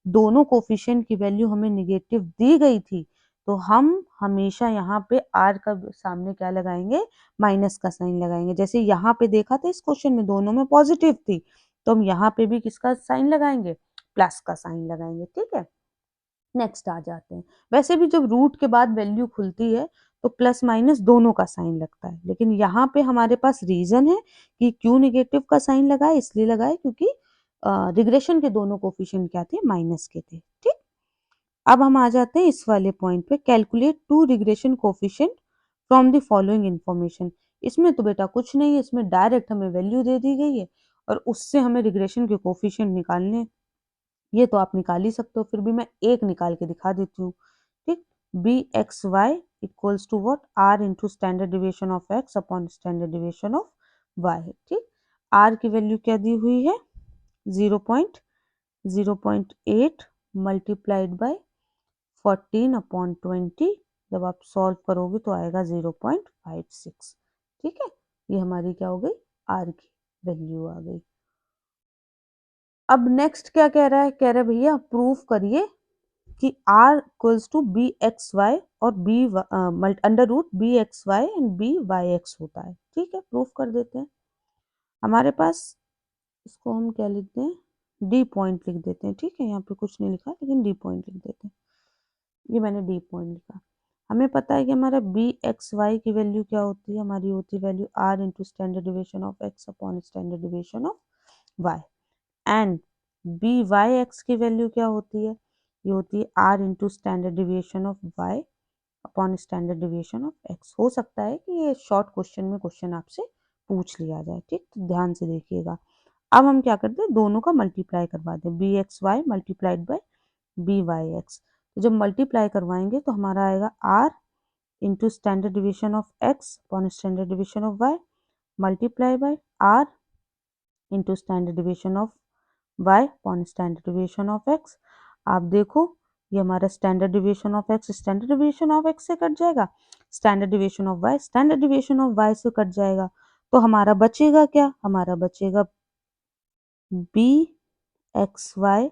दोनों कोफिशिएंट की वैल्यू हमें निगेटिव दी गई थी, तो हम हमेशा यहाँ पे आर का सामने क्या लगाएंगे, माइनस का साइन लगाएंगे। जैसे यहाँ पे देखा था इस क्वेश्चन में दोनों में पॉजिटिव थी, तो हम यहाँ पे भी किसका साइन लगाएंगे, प्लस का साइन लगाएंगे। ठीक है, नेक्स्ट आ जाते हैं। वैसे भी जब रूट के बाद वैल्यू खुलती है तो प्लस माइनस दोनों का साइन लगता है, लेकिन यहाँ पे हमारे पास रीजन है कि क्यों निगेटिव का साइन लगाए, इसलिए लगाए क्योंकि रिग्रेशन के दोनों कोफिशिएंट क्या थे, माइनस के थे। ठीक, अब हम आ जाते हैं इस वाले पॉइंट पे, calculate two regression coefficient from the following information. इसमें तो बेटा कुछ नहीं है, इसमें डायरेक्ट हमें वैल्यू दे दी गई है और उससे हमें रिग्रेशन के कोफिशिएंट निकालने हैं। ये तो आप निकाल ही सकते हो, फिर भी मैं एक निकाल के दिखा देती हूँ। ठीक, b x Y equals to what, r into standard deviation of x upon standard deviation of y. ठीक, आर की वैल्यू क्या दी हुई है, 0.8 मल्टीप्लाइड बाय 14/20। जब आप सॉल्व करोगे तो आएगा 0.56। ठीक है, ये हमारी क्या हो गई, आर की वैल्यू आ गई। अब नेक्स्ट क्या कह रहा है, कह रहा है भैया प्रूफ करिए कि r equals to B x Y और B under root B x Y and B Y x होता है। ठीक है, प्रूफ कर देते हैं। हमारे पास, इसको हम क्या लिखते हैं, डी पॉइंट लिख देते हैं। ठीक है, यहाँ पे कुछ नहीं लिखा लेकिन डी पॉइंट लिख देते हैं, ये मैंने डी पॉइंट लिखा। हमें पता है कि हमारा बी एक्स वाई की वैल्यू क्या होती है, हमारी होती है value r into standard deviation of x upon standard deviation of y, and B Y x की वैल्यू क्या होती है, ये होती है r into standard deviation of y upon standard deviation of x. हो सकता है कि ये शॉर्ट क्वेश्चन में क्वेश्चन आपसे पूछ लिया जाए। ठीक, तो ध्यान से देखिएगा। अब हम क्या करते हैं, दोनों का मल्टीप्लाई करवा दें, b x y multiplied by b Y x. तो जब मल्टीप्लाई करवाएंगे तो हमारा आएगा r into standard deviation of x upon standard deviation of y multiply by r into standard deviation of y upon standard deviation of x। आप देखो ये हमारा standard deviation of x standard deviation of x से cut जाएगा, standard deviation of y standard deviation of y से cut जाएगा, तो हमारा बचेगा क्या, हमारा बचेगा b x y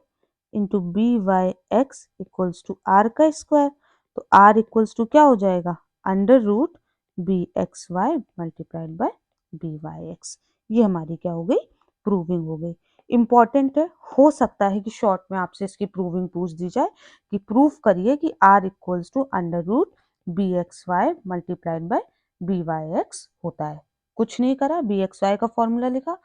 into b Y x equals to r का स्क्वायर। तो आर इक्वल्स टू क्या हो जाएगा, under root B x y multiplied by b Y x. ये हमारी क्या हो गई, प्रूविंग हो गई। इम्पॉर्टेंट है, हो सकता है कि शॉर्ट में आपसे इसकी प्रूविंग पूछ दी जाए कि प्रूफ करिए कि r equals to under root B x y multiplied by b Y x होता है। कुछ नहीं करा, बी एक्स वाई का फॉर्मूला लिखा,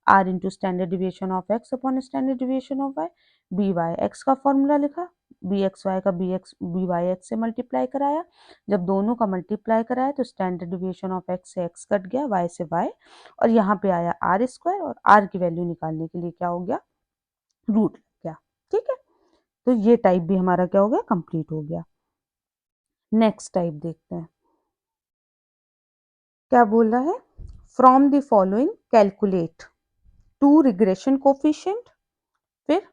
r into standard deviation of x upon standard deviation of y, b Y x का formula लिखा, b x y का बी वाई एक्स से मल्टीप्लाई कराया, जब दोनों का मल्टीप्लाई कराया तो स्टैंडर्ड डिविएशन ऑफ x से x कट गया, y से y, और यहाँ पे आया आर स्क्वायर, और आर की वैल्यू निकालने के लिए क्या हो गया, रूट लग गया। ठीक है, तो ये टाइप भी हमारा क्या हो गया, कंप्लीट हो गया। नेक्स्ट टाइप देखते हैं क्या बोल रहा है। From the following calculate two regression coefficient, फिर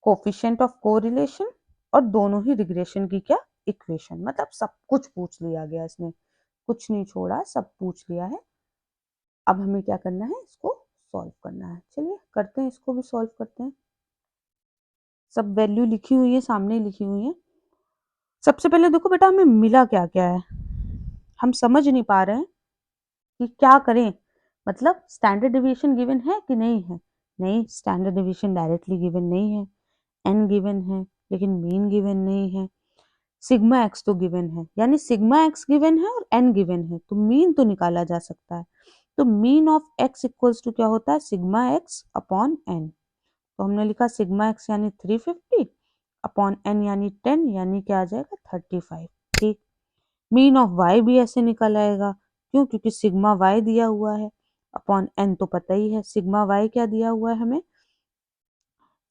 कोफिशिएंट ऑफ कोरिलेशन, और दोनों ही रिग्रेशन की क्या, इक्वेशन। मतलब सब कुछ पूछ लिया गया इसमें, कुछ नहीं छोड़ा, सब पूछ लिया है। अब हमें क्या करना है, इसको सॉल्व करना है। चलिए करते हैं, इसको भी सॉल्व करते हैं। सब वैल्यू लिखी हुई है, सामने लिखी हुई है। सबसे पहले देखो बेटा, हमें मिला क्या क्या है, हम समझ नहीं पा रहे हैं कि क्या करें। मतलब स्टैंडर्ड डिवीजन गिवन है कि नहीं है, नहीं, स्टैंडर्ड डिवीजन डायरेक्टली गिवन नहीं है, एन गिवन है लेकिन मीन गिवन नहीं है, सिग्मा एक्स तो गिवन है, यानी सिग्मा एक्स गिवन है और एन गिवन है, तो मीन तो निकाला जा सकता है। तो mean of x equals to क्या होता है, सिग्मा एक्स अपॉन एन। तो हमने लिखा सिग्मा एक्स यानी 350 अपॉन एन यानी 10, यानी क्या आ जाएगा 35। ठीक, मीन ऑफ वाई भी ऐसे निकल आएगा, क्यों, क्योंकि सिग्मा वाई दिया हुआ है, अपॉन एन तो पता ही है, सिग्मा वाई क्या दिया हुआ है हमें,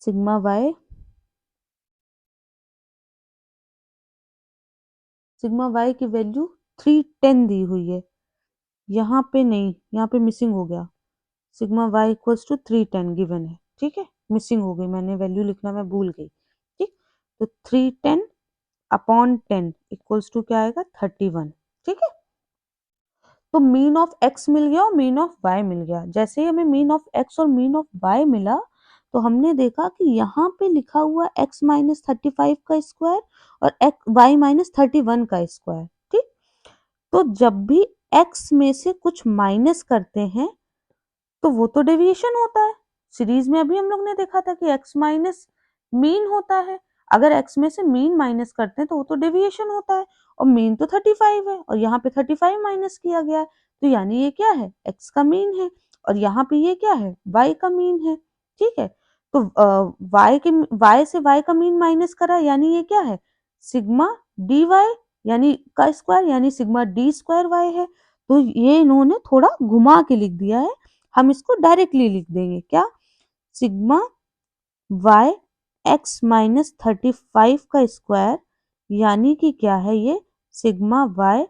सिग्मा वाई, सिग्मा वाई की वैल्यू 310 दी हुई है, यहाँ पे नहीं, यहाँ पे मिसिंग हो गया, sigma y equals to 310 given है। ठीक है, मिसिंग हो गई, मैंने वैल्यू लिखना मैं भूल गई। ठीक, तो 310 अपॉन 10 इक्वल्स टू क्या आएगा, 31। ठीक है, तो मीन ऑफ एक्स मिल गया और मीन ऑफ वाई मिल गया। जैसे ही हमें मीन ऑफ एक्स और मीन ऑफ वाई मिला, तो हमने देखा कि यहाँ पे लिखा हुआ एक्स माइनस 35 का स्क्वायर और एक्स वाई माइनस 31 का स्क्वायर। ठीक, तो जब भी एक्स में से कुछ माइनस करते हैं तो वो तो डेविएशन होता है। सीरीज में अभी हम लोग ने देखा था कि एक्स माइनस मीन होता है, अगर एक्स में से मीन माइनस करते हैं तो वो तो डेविएशन होता है, और मीन तो 35 है और यहाँ पे 35 माइनस किया गया है, तो यानी ये क्या है, एक्स का मीन है, और यहाँ पे ये क्या है, वाई का मीन है। ठीक है, तो वाई से वाई का मीन माइनस करा, यानी ये क्या है, सिग्मा डी वाई यानी का स्क्वायर, यानी सिग्मा डी स्क्वायर वाई है। तो ये इन्होंने थोड़ा घुमा के लिख दिया है, हम इसको डायरेक्टली लिख देंगे क्या, सिग्मा वाई एक्स माइनस 35 का स्क्वायर, यानी कि क्या है ये, सिग्मा वाई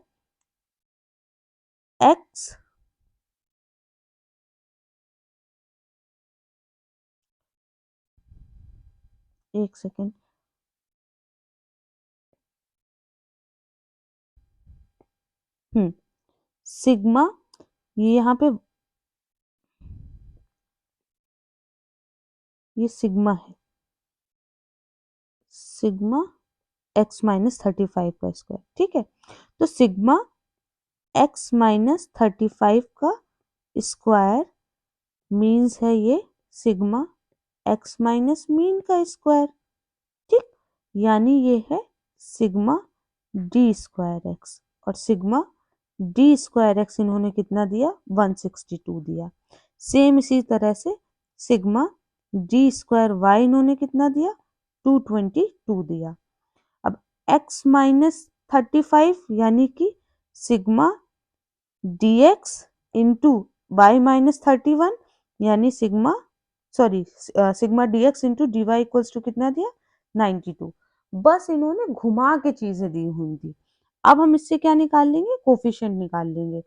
एक्स एक सेकेंड, सिग्मा, ये यहाँ पे ये सिग्मा है, सिग्मा एक्स माइनस 35 का स्क्वायर। ठीक है, तो सिग्मा एक्स माइनस 35 का स्क्वायर मीन्स है ये सिग्मा एक्स माइनस मीन का स्क्वायर। ठीक, यानी ये है सिग्मा डी स्क्वायर एक्स, और सिग्मा डी स्क्वायर एक्स इन्होंने कितना दिया, 162 दिया। सेम इसी तरह से सिग्मा डी स्क्वायर वाई इन्होंने कितना दिया, 222 दिया। अब x माइनस 35 यानी कि sigma D x into y minus 31, यानी sigma, sorry, sigma D x into D y equals to कितना दिया, 92। बस इन्होंने घुमा के चीजें दी हुई थी। अब हम इससे क्या निकाल लेंगे, कोफिशिएंट निकाल लेंगे।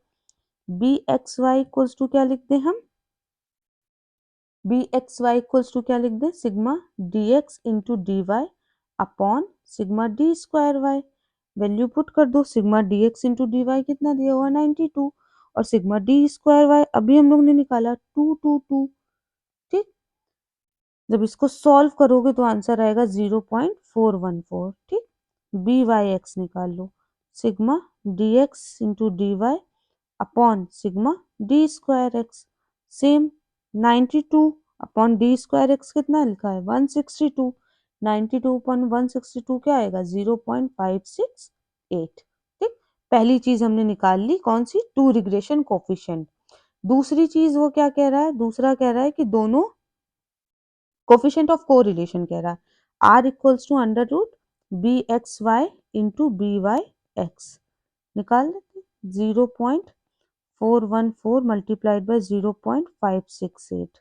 B x Y equals to क्या लिखते हैं हम, B x Y equals to क्या लिख दे, sigma D x into D Y upon sigma D square Y. Value put कर दो, sigma D x into D Y कितना दिया हुआ, 92, और सिग्मा डी स्क्वायर वाई अभी हम लोग ने निकाला 222। ठीक, जब इसको सॉल्व करोगे तो आंसर आएगा 0.414। ठीक, बी वाई एक्स निकाल लो, sigma D x into D Y upon sigma D square X, same 92 upon D square X कितना लिखा है 162, 92 अपॉन 162 क्या आएगा 0.568। ठीक, पहली चीज हमने निकाल ली कौन सी, टू रिग्रेशन कोफिशिएंट। दूसरी चीज वो क्या कह रहा है, दूसरा कह रहा है कि दोनों कोफिशिएंट ऑफ कोरिलेशन कह रहा है r equals to under root B x y into b Y x. निकाल लेते 0.414 मल्टीप्लाइड बाय 0.568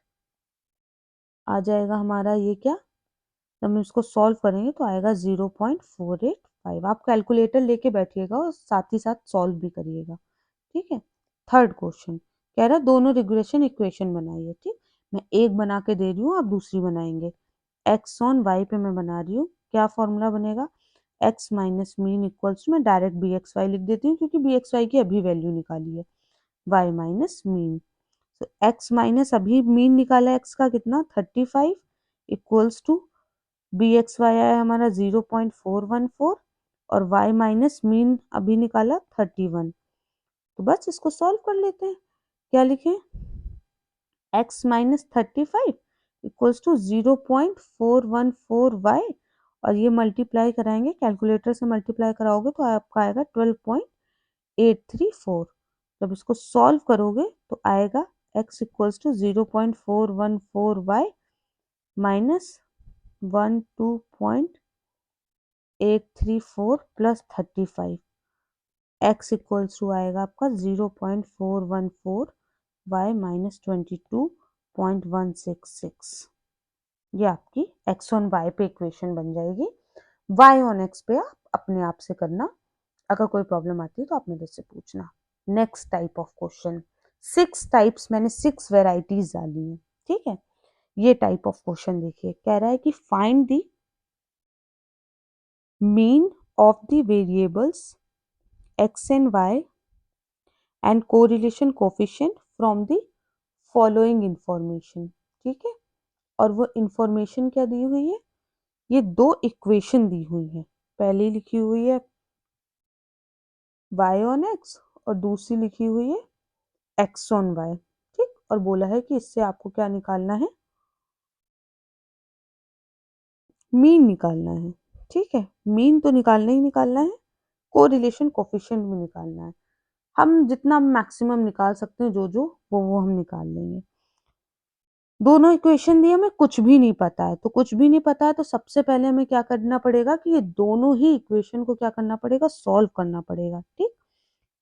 आ जाएगा हमारा ये क्या, जब हम इसको सॉल्व करेंगे तो आएगा 0.485। आप कैलकुलेटर लेके बैठिएगा और साथ ही साथ सॉल्व भी करिएगा। ठीक है, थर्ड क्वेश्चन कह रहा है दोनों रिग्रेशन इक्वेशन बनाइए। ठीक, मैं एक बना के दे रही हूँ, आप दूसरी बनाएंगे। एक्स ऑन वाई पे मैं बना रही हूँ, क्या फॉर्मूला बनेगा, एक्स माइनस मीन इक्वल्स, मैं डायरेक्ट बी एक्स वाई लिख देती हूँ क्योंकि बी एक्स वाई की अभी वैल्यू निकाली है, वाई माइनस मीन। तो एक्स माइनस अभी मीन निकाला एक्स का कितना 35 equals to B x y आया हमारा 0.414 और y माइनस मीन अभी निकाला 31। तो बस इसको सॉल्व कर लेते हैं। क्या लिखें, x minus 35 equals to 0.414y और ये मल्टीप्लाई कराएंगे, कैलकुलेटर से मल्टीप्लाई कराओगे तो आपका आएगा 12.834। जब इसको सॉल्व करोगे तो आएगा x equals to 0.414y minus 12.834 plus 35, x equals to आएगा आपका 0.414 y माइनस 22.166। ये आपकी x ऑन y पे इक्वेशन बन जाएगी। y ऑन x पे आप अपने आप से करना, अगर कोई प्रॉब्लम आती है तो आप मेरे से पूछना। Next type of question, 6 types, मैंने 6 वेराइटीज डाली है। ठीक है, ये टाइप ऑफ क्वेश्चन देखिए, कह रहा है कि find the mean of the variables x and y and correlation coefficient from the following information। ठीक है, और वो इंफॉर्मेशन क्या दी हुई है, ये दो इक्वेशन दी हुई है, पहली लिखी हुई है y on x और दूसरी लिखी हुई है x on y। ठीक, और बोला है कि इससे आपको क्या निकालना है, मीन निकालना है। ठीक है, मीन तो निकालना ही निकालना है, कोरिलेशन कोफिशिएंट भी निकालना है। हम जितना मैक्सिमम निकाल सकते हैं जो वो हम निकाल लेंगे। दोनों इक्वेशन दी, हमें कुछ भी नहीं पता है, तो कुछ भी नहीं पता है तो सबसे पहले हमें क्या करना पड़ेगा कि ये दोनों ही इक्वेशन को क्या करना पड़ेगा, सॉल्व करना पड़ेगा। ठीक,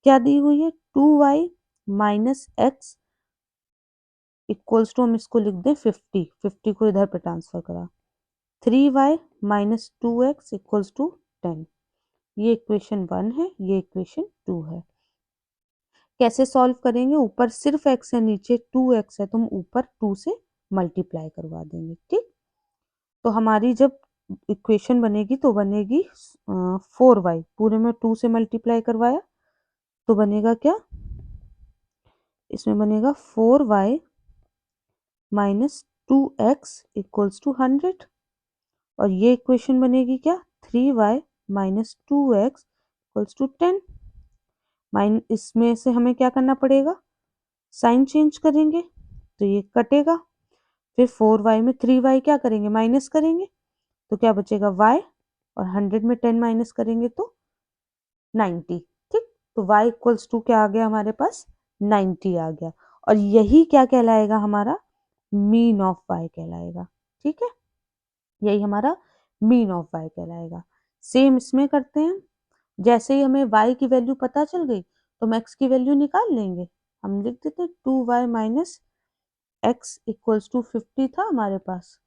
क्या दी हुई है 2y minus x equals to, हम इसको लिख दें 50, 50 को इधर पे ट्रांसफर करा, 3y minus 2x equals to 10। ये इक्वेशन 1 है, ये इक्वेशन 2 है। कैसे सॉल्व करेंगे, ऊपर सिर्फ x है नीचे 2x है तो हम ऊपर 2 से मल्टीप्लाई करवा देंगे। ठीक, तो हमारी जब इक्वेशन बनेगी तो बनेगी 4y, पूरे में 2 से मल्टीप्लाई करवाया तो बनेगा क्या, इसमें बनेगा 4y minus 2x equals to 100 और ये इक्वेशन बनेगी क्या 3y minus 2x equals to 10। इसमें से हमें क्या करना पड़ेगा, साइन चेंज करेंगे तो ये कटेगा, फिर 4y में 3y क्या करेंगे, माइनस करेंगे तो क्या बचेगा y, और 100 में 10 माइनस करेंगे तो 90। ठीक, तो y इक्वल्स टू क्या आ गया हमारे पास 90 आ गया, और यही क्या कहलाएगा हमारा मीन ऑफ y कहलाएगा। ठीक है, यही हमारा मीन ऑफ y कहलाएगा। सेम इसमें करते हैं, जैसे ही हमें y की वैल्यू पता चल गई तो हम x की वैल्यू निकाल लेंगे। हम लिख देते हैं 2y minus x equals to 50 था हमारे पास,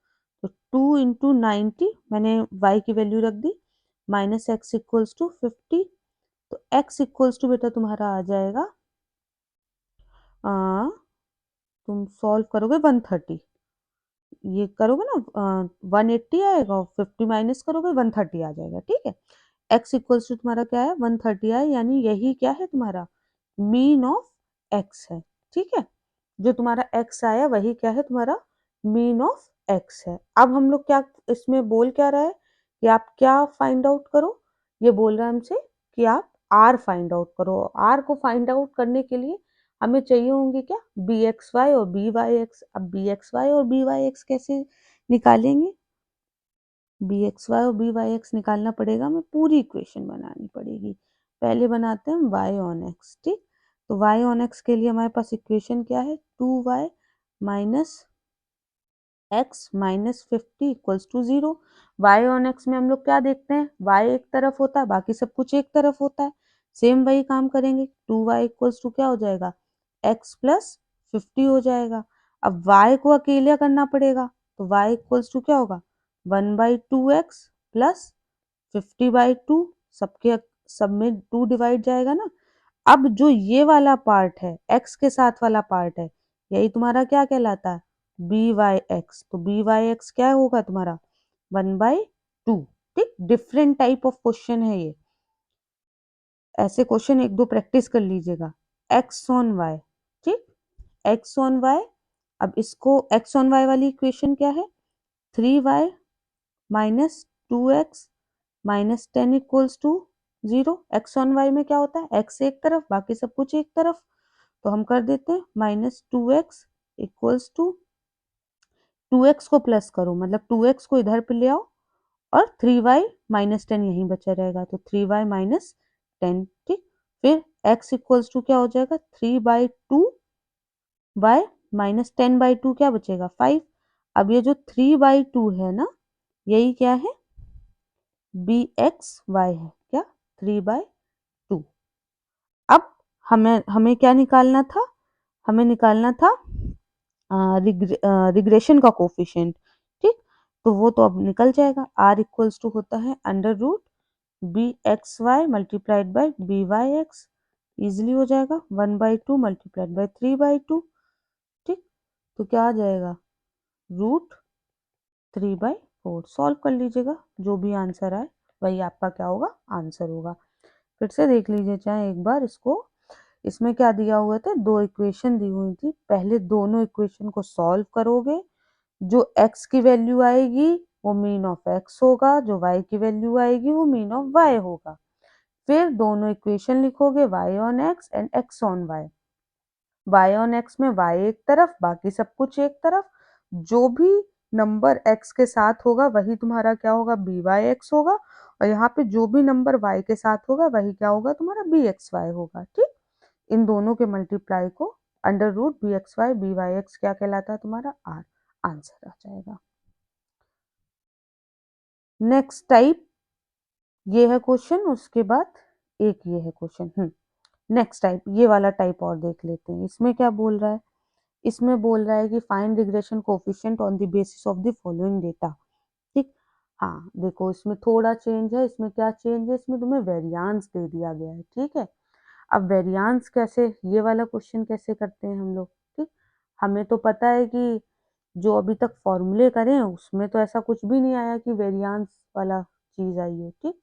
तो 2 इंटू 90 मैंने y की वैल्यू रख दी, माइनस एक्स इक्वल्स टू 50, तो x इक्वल्स टू बेटा तुम्हारा आ जाएगा, तुम सॉल्व करोगे 130, ये करोगे ना 180 आएगा और 50 माइनस करोगे 130 आ जाएगा। ठीक है, x इक्वल्स टू तुम्हारा क्या है 130 है, यानी यही क्या है तुम्हारा मीन ऑफ x है। ठीक है, जो तुम्हारा x आया वही क्या है तुम्हारा मीन ऑफ x है। अब हम लोग क्या इसमें बोल क्या रहा है कि आप क्या फाइंड आउट करो, ये बोल रहा है हमसे कि आप r फाइंड आउट करो। r को फाइंड आउट करने के लिए हमें चाहिए होंगे क्या, बी एक्स वाई और बी वाई एक्स। अब बी एक्स वाई और बी वाई एक्स कैसे निकालेंगे, बी एक्स वाई और बी वाई एक्स निकालना पड़ेगा, हमें पूरी इक्वेशन बनानी पड़ेगी। पहले बनाते हैं हम वाई ऑन एक्स, ठीक। तो वाई ऑन एक्स के लिए हमारे पास इक्वेशन क्या है, 2y minus x minus 50 equals to 0। Y on x में हम लोग क्या देखते हैं, y एक तरफ होता है, बाकी सब कुछ एक तरफ होता है। सेम वही काम करेंगे, 2y इक्वल्स टू क्या हो जाएगा, x प्लस 50 हो जाएगा। अब y को अकेले करना पड़ेगा, तो y इक्वल्स टू क्या होगा, 1/2x प्लस 50/2, सबके सब में 2 डिवाइड जाएगा ना। अब जो ये वाला पार्ट है, x के साथ वाला पार्ट है, यही तुम्हारा क्या कहलाता है, बी वाई एक्स। तो बी वाई एक्स क्या होगा तुम्हारा, 1/2। ठीक, डिफरेंट टाइप ऑफ क्वेश्चन है ये, ऐसे क्वेश्चन एक दो प्रैक्टिस कर लीजिएगा। एक्स ऑन वाई, ठीक, एक्स ऑन वाई। अब इसको एक्स ऑन वाई वाली इक्वेशन क्या है, 3y minus 2x minus 10 equals to 0। X on y में क्या होता है, एक्स एक तरफ बाकी सब कुछ एक तरफ, तो हम कर देते हैं -2x इक्वल्स टू, 2x को प्लस करो मतलब 2x को इधर पे ले आओ, और 3y माइनस 10 यहीं बचा रहेगा, तो 3y माइनस 10, ठीक। फिर x इक्वल्स टू क्या हो जाएगा, 3/2 y माइनस 10/2 क्या बचेगा, 5। अब ये जो 3/2 है ना, यही क्या है, बी एक्स वाई है, क्या, 3/2। अब हमें हमें क्या निकालना था, हमें निकालना था रिग्रेशन का कोफिशिएंट, ठीक। तो वो तो अब निकल जाएगा, r इक्वल्स टू होता है under root B x y multiplied by b Y x, easily हो जाएगा, 1/2 मल्टीप्लाइड बाई 3/2, ठीक। तो क्या आ जाएगा, √3/4। सॉल्व कर लीजिएगा, जो भी आंसर आए वही आपका क्या होगा, आंसर होगा। फिर से देख लीजिए चाहे एक बार इसको, इसमें क्या दिया हुआ था, दो इक्वेशन दी हुई थी, पहले दोनों इक्वेशन को सॉल्व करोगे, जो x की वैल्यू आएगी वो मीन ऑफ x होगा, जो y की वैल्यू आएगी वो मीन ऑफ y होगा। फिर दोनों इक्वेशन लिखोगे, y on x and x on y। y on x में y एक तरफ बाकी सब कुछ एक तरफ, जो भी नंबर x के साथ होगा वही तुम्हारा क्या होगा, बी वाई एक्स होगा, और यहाँ पे जो भी नंबर y के साथ होगा वही क्या होगा, तुम्हारा बी एक्स वाई होगा, ठीक। इन दोनों के मल्टीप्लाई को under root B x y b Y x क्या कहलाता है, तुम्हारा r, आंसर आ जाएगा। नेक्स्ट टाइप ये है क्वेश्चन, उसके बाद एक ये है क्वेश्चन। नेक्स्ट टाइप, ये वाला टाइप और देख लेते हैं, इसमें क्या बोल रहा है, इसमें बोल रहा है कि find regression coefficient on the basis of the following data, ठीक। हाँ देखो, इसमें थोड़ा चेंज है, इसमें क्या चेंज है, इसमें तुम्हें वेरियांस दे दिया गया है, ठीक है। अब वेरियांस कैसे, ये वाला क्वेश्चन कैसे करते हैं हम लोग, ठीक। हमें तो पता है कि जो अभी तक फॉर्मूले करें उसमें तो ऐसा कुछ भी नहीं आया कि वेरियांस वाला चीज आई हो, ठीक।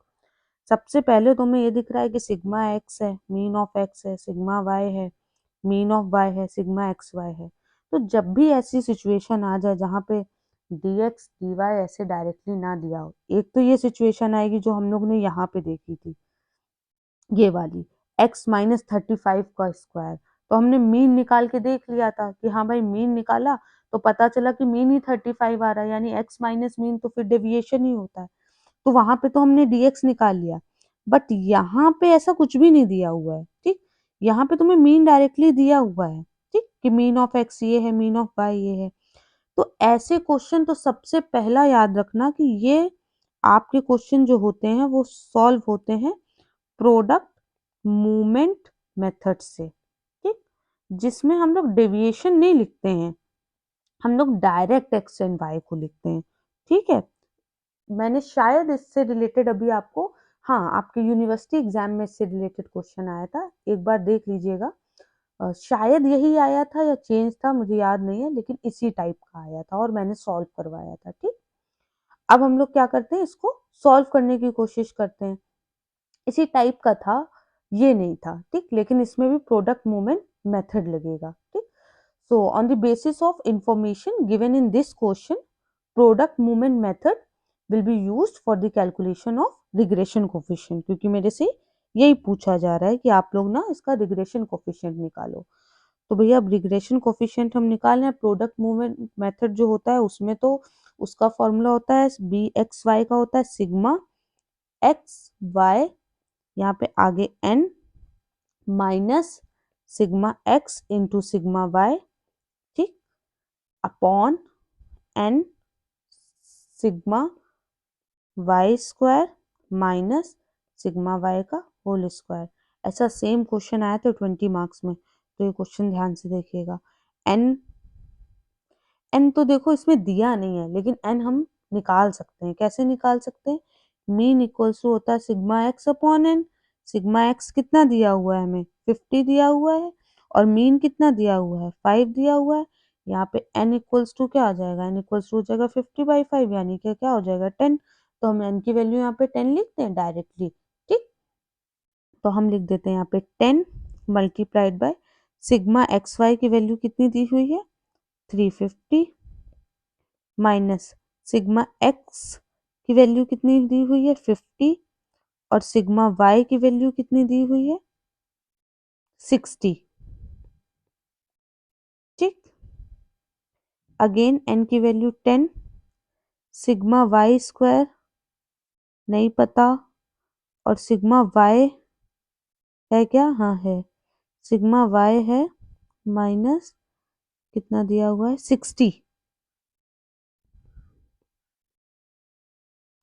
सबसे पहले तुम्हें ये दिख रहा है कि सिग्मा एक्स है, मीन ऑफ एक्स है, सिग्मा वाई है, मीन ऑफ वाई है, सिग्मा एक्स वाई है। तो जब भी ऐसी सिचुएशन आ जाए जहाँ पे डी एक्स डी वाई ऐसे डायरेक्टली ना दिया हो, एक तो ये सिचुएशन आएगी जो हम लोग ने यहाँ पे देखी थी, ये वाली x माइनस 35 का स्क्वायर। तो हमने मीन निकाल के देख लिया था कि हाँ भाई मीन निकाला तो पता चला कि मीन ही 35 आ रहा है, यानी x माइनस मीन तो फिर डेविएशन ही होता है, तो वहां पे तो हमने dx निकाल लिया। बट यहाँ पे ऐसा कुछ भी नहीं दिया हुआ है, ठीक। यहाँ पे तुम्हें मीन डायरेक्टली दिया हुआ है, ठीक, कि मीन ऑफ x ये है, मीन ऑफ y ये है। तो ऐसे क्वेश्चन तो सबसे पहला याद रखना कि ये आपके क्वेश्चन जो होते हैं वो सॉल्व होते हैं प्रोडक्ट मूवमेंट मेथड से, ठीक, जिसमें हम लोग डेविएशन नहीं लिखते हैं, हम लोग डायरेक्ट एक्स एंड वाई को लिखते हैं, ठीक है। मैंने शायद इससे रिलेटेड अभी आपको, हाँ आपके यूनिवर्सिटी एग्जाम में इससे रिलेटेड क्वेश्चन आया था, एक बार देख लीजिएगा। शायद यही आया था या चेंज था, मुझे याद नहीं है, लेकिन इसी टाइप का आया था और मैंने सॉल्व करवाया था, ठीक। अब हम लोग क्या करते हैं, इसको सॉल्व करने की कोशिश करते हैं। इसी टाइप का था, ये नहीं था, ठीक, लेकिन इसमें भी प्रोडक्ट मूवमेंट मेथड लगेगा, ठीक। So on the basis of information given in this question, product movement method will be used for the calculation of regression coefficient, क्योंकि मेरे से यही पूछा जा रहा है कि आप लोग ना इसका रिग्रेशन कोफिशिएंट निकालो। तो भैया अब रिग्रेशन कोफिशिएंट हम निकाल रहे हैं। प्रोडक्ट मूवमेंट मेथड जो होता है उसमें तो उसका फॉर्मूला होता है बी एक्स वाई का होता है सिग्मा एक्स वाई, यहाँ पे आगे N minus sigma X into sigma Y, ठीक, upon N sigma Y square minus sigma Y का होल स्क्वायर। ऐसा सेम क्वेश्चन आया था 20 मार्क्स में, तो ये क्वेश्चन ध्यान से देखिएगा। एन एन तो देखो इसमें दिया नहीं है, लेकिन एन हम निकाल सकते हैं। कैसे निकाल सकते हैं? मीन इक्वल्स टू होता है sigma x upon N. Sigma x कितना दिया हुआ है हमें? 50 दिया हुआ है, और मीन कितना दिया हुआ है? 5 दिया हुआ है। यहाँ पे एन इक्वल्स टू क्या आ जाएगा? एन इक्वल्स टू हो जाएगा 50/5, यानी कि क्या हो जाएगा? 10। तो हम एन की वैल्यू यहाँ पे 10 लिखते हैं डायरेक्टली, ठीक। तो हम लिख देते हैं यहाँ पे 10 multiplied by sigma x y की वैल्यू कितनी दी हुई है? 350 माइनस सिग्मा एक्स की वैल्यू कितनी दी हुई है? 50, और सिग्मा वाई की वैल्यू कितनी दी हुई है? 60, ठीक। अगेन एन की वैल्यू 10, सिग्मा वाई स्क्वायर नहीं पता, और सिग्मा वाई है क्या? हाँ है, सिग्मा वाई है माइनस कितना दिया हुआ है? 60,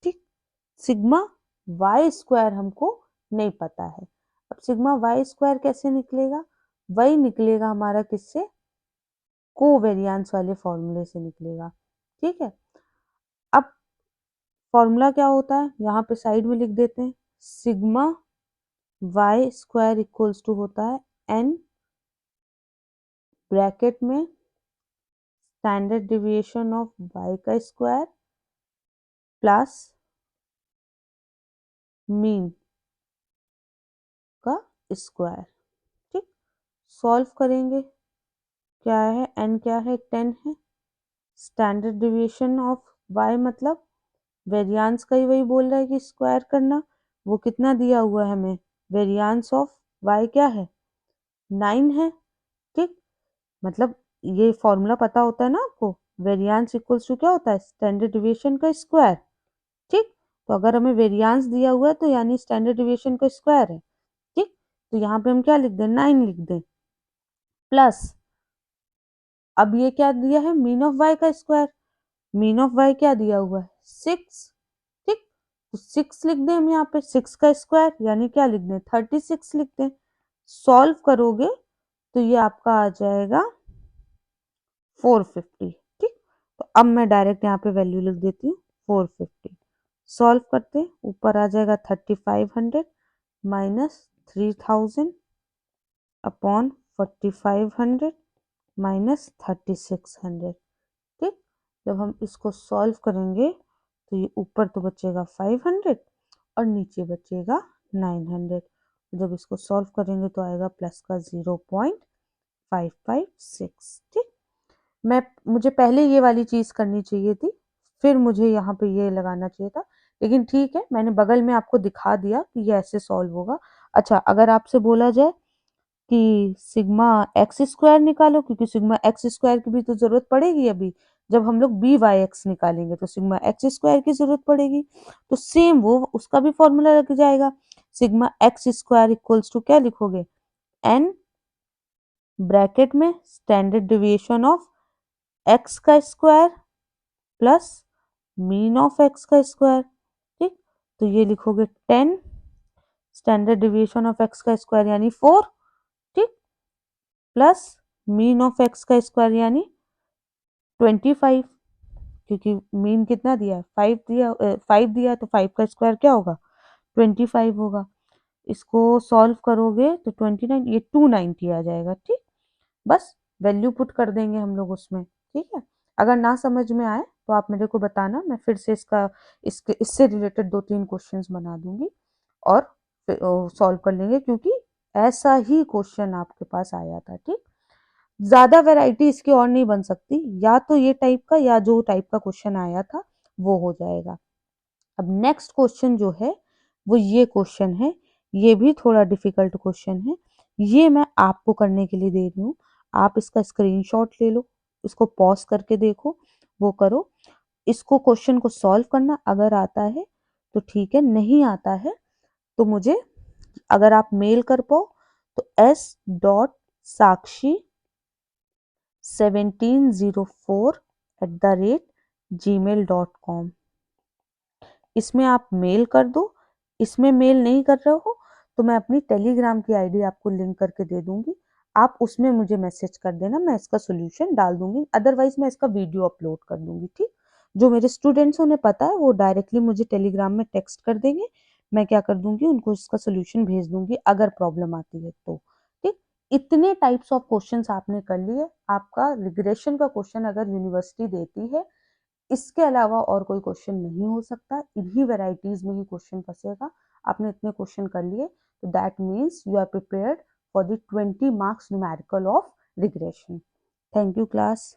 ठीक। सिग्मा वाई स्क्वायर हमको नहीं पता है। अब सिग्मा वाई स्क्वायर कैसे निकलेगा? वही निकलेगा हमारा किससे? कोवेरियांस वाले फॉर्मूले से निकलेगा, ठीक है। अब फॉर्मूला क्या होता है यहाँ पे साइड में लिख देते हैं। Sigma Y square equals to होता है एन ब्रैकेट में स्टैंडर्ड डिविएशन ऑफ वाई का स्क्वायर प्लस मीन का स्क्वायर, ठीक। सॉल्व करेंगे, क्या है? एन क्या है? 10 है। स्टैंडर्ड डिविएशन ऑफ वाई मतलब वेरियांस का ही वही बोल रहा है कि स्क्वायर करना। वो कितना दिया हुआ है हमें? वेरियांस ऑफ वाई क्या है? 9 है, ठीक। मतलब ये फॉर्मूला पता होता है ना आपको, वेरियांस इक्वल्स टू क्या होता है? स्टैंडर्ड डिविएशन का स्क्वायर, ठीक। तो अगर हमें वेरियांस दिया हुआ है तो यानी स्टैंडर्ड डिविएशन का स्क्वायर है, ठीक। तो यहाँ पे हम क्या लिख दें? 9 लिख दें, प्लस अब ये क्या दिया है? मीन ऑफ वाई का स्क्वायर। मीन ऑफ वाई क्या दिया हुआ है? 6, ठीक। तो 6 लिख दें हम यहाँ पे, 6 का स्क्वायर यानी क्या लिख दें? 36 लिख दें। सॉल्व करोगे तो ये आपका आ जाएगा 450, ठीक। तो अब मैं डायरेक्ट यहाँ पे वैल्यू लिख देती हूँ 450। सॉल्व करते हैं, ऊपर आ जाएगा 3500 माइनस 3000 अपॉन 4500 माइनस 3600, ठीक। जब हम इसको सॉल्व करेंगे तो ये ऊपर तो बचेगा 500 और नीचे बचेगा 900। जब इसको सॉल्व करेंगे तो आएगा प्लस का 0.556, ठीक। मुझे पहले ये वाली चीज करनी चाहिए थी, फिर मुझे यहाँ पे ये लगाना चाहिए था, लेकिन ठीक है, मैंने बगल में आपको दिखा दिया कि ये ऐसे सॉल्व होगा। अच्छा, अगर आपसे बोला जाए कि सिग्मा एक्स स्क्वायर निकालो, क्योंकि सिग्मा एक्स स्क्वायर की भी तो जरूरत पड़ेगी अभी, जब हम लोग बी वाई एक्स निकालेंगे तो सिग्मा एक्स स्क्वायर की जरूरत पड़ेगी, तो सेम वो उसका भी फॉर्मूला लग जाएगा। Sigma x square equals to क्या लिखोगे? एन ब्रैकेट में स्टैंडर्ड डिविएशन ऑफ एक्स का square plus mean of x का स्क्वायर, ठीक। तो ये लिखोगे 10 स्टैंडर्ड डिविएशन ऑफ एक्स का स्क्वायर यानी 4, ठीक, प्लस मीन ऑफ एक्स का स्क्वायर यानी 25, क्योंकि मीन कितना दिया है? 5 दिया, 5 दिया है तो 5 का स्क्वायर क्या होगा? 25 होगा। इसको सॉल्व करोगे तो 29, ये 290 आ जाएगा, ठीक। बस वैल्यू पुट कर देंगे हम लोग उसमें, ठीक है। अगर ना समझ में आए तो आप मेरे को बताना, मैं फिर से इससे रिलेटेड 2-3 क्वेश्चंस बना दूंगी और सॉल्व कर लेंगे, क्योंकि ऐसा ही क्वेश्चन आपके पास आया था, ठीक। ज्यादा वैरायटी इसकी और नहीं बन सकती, या तो ये टाइप का या जो टाइप का क्वेश्चन आया था वो हो जाएगा। अब नेक्स्ट क्वेश्चन जो है वो ये क्वेश्चन है, ये भी थोड़ा डिफिकल्ट क्वेश्चन है, ये मैं आपको करने के लिए दे रही हूँ। आप इसका स्क्रीनशॉट ले लो, इसको पॉज करके देखो, वो करो, इसको क्वेश्चन को सॉल्व करना, अगर आता है तो ठीक है, नहीं आता है तो मुझे, अगर आप मेल कर पाओ तो s.sakshi1704@gmail.com, इसमें आप मेल कर दो। इसमें मेल नहीं कर रहे हो तो मैं अपनी टेलीग्राम की आईडी आपको लिंक करके दे दूंगी, आप उसमें मुझे मैसेज कर देना, मैं इसका सोल्यूशन डाल दूंगी, अदरवाइज मैं इसका वीडियो अपलोड कर दूंगी। ठीक, जो मेरे स्टूडेंट्स उन्हें पता है वो डायरेक्टली मुझे टेलीग्राम में टेक्स्ट कर देंगे, मैं क्या कर दूंगी, उनको इसका सोल्यूशन भेज दूंगी अगर प्रॉब्लम आती है तो। ठीक, इतने टाइप्स ऑफ क्वेश्चंस आपने कर लिए। आपका रिग्रेशन का क्वेश्चन अगर यूनिवर्सिटी देती है, इसके अलावा और कोई क्वेश्चन नहीं हो सकता, इन्हीं वेराइटीज में ही क्वेश्चन फंसेगा। आपने इतने क्वेश्चन कर लिए तो that means you are prepared for the 20 marks numerical of regression. Thank you class.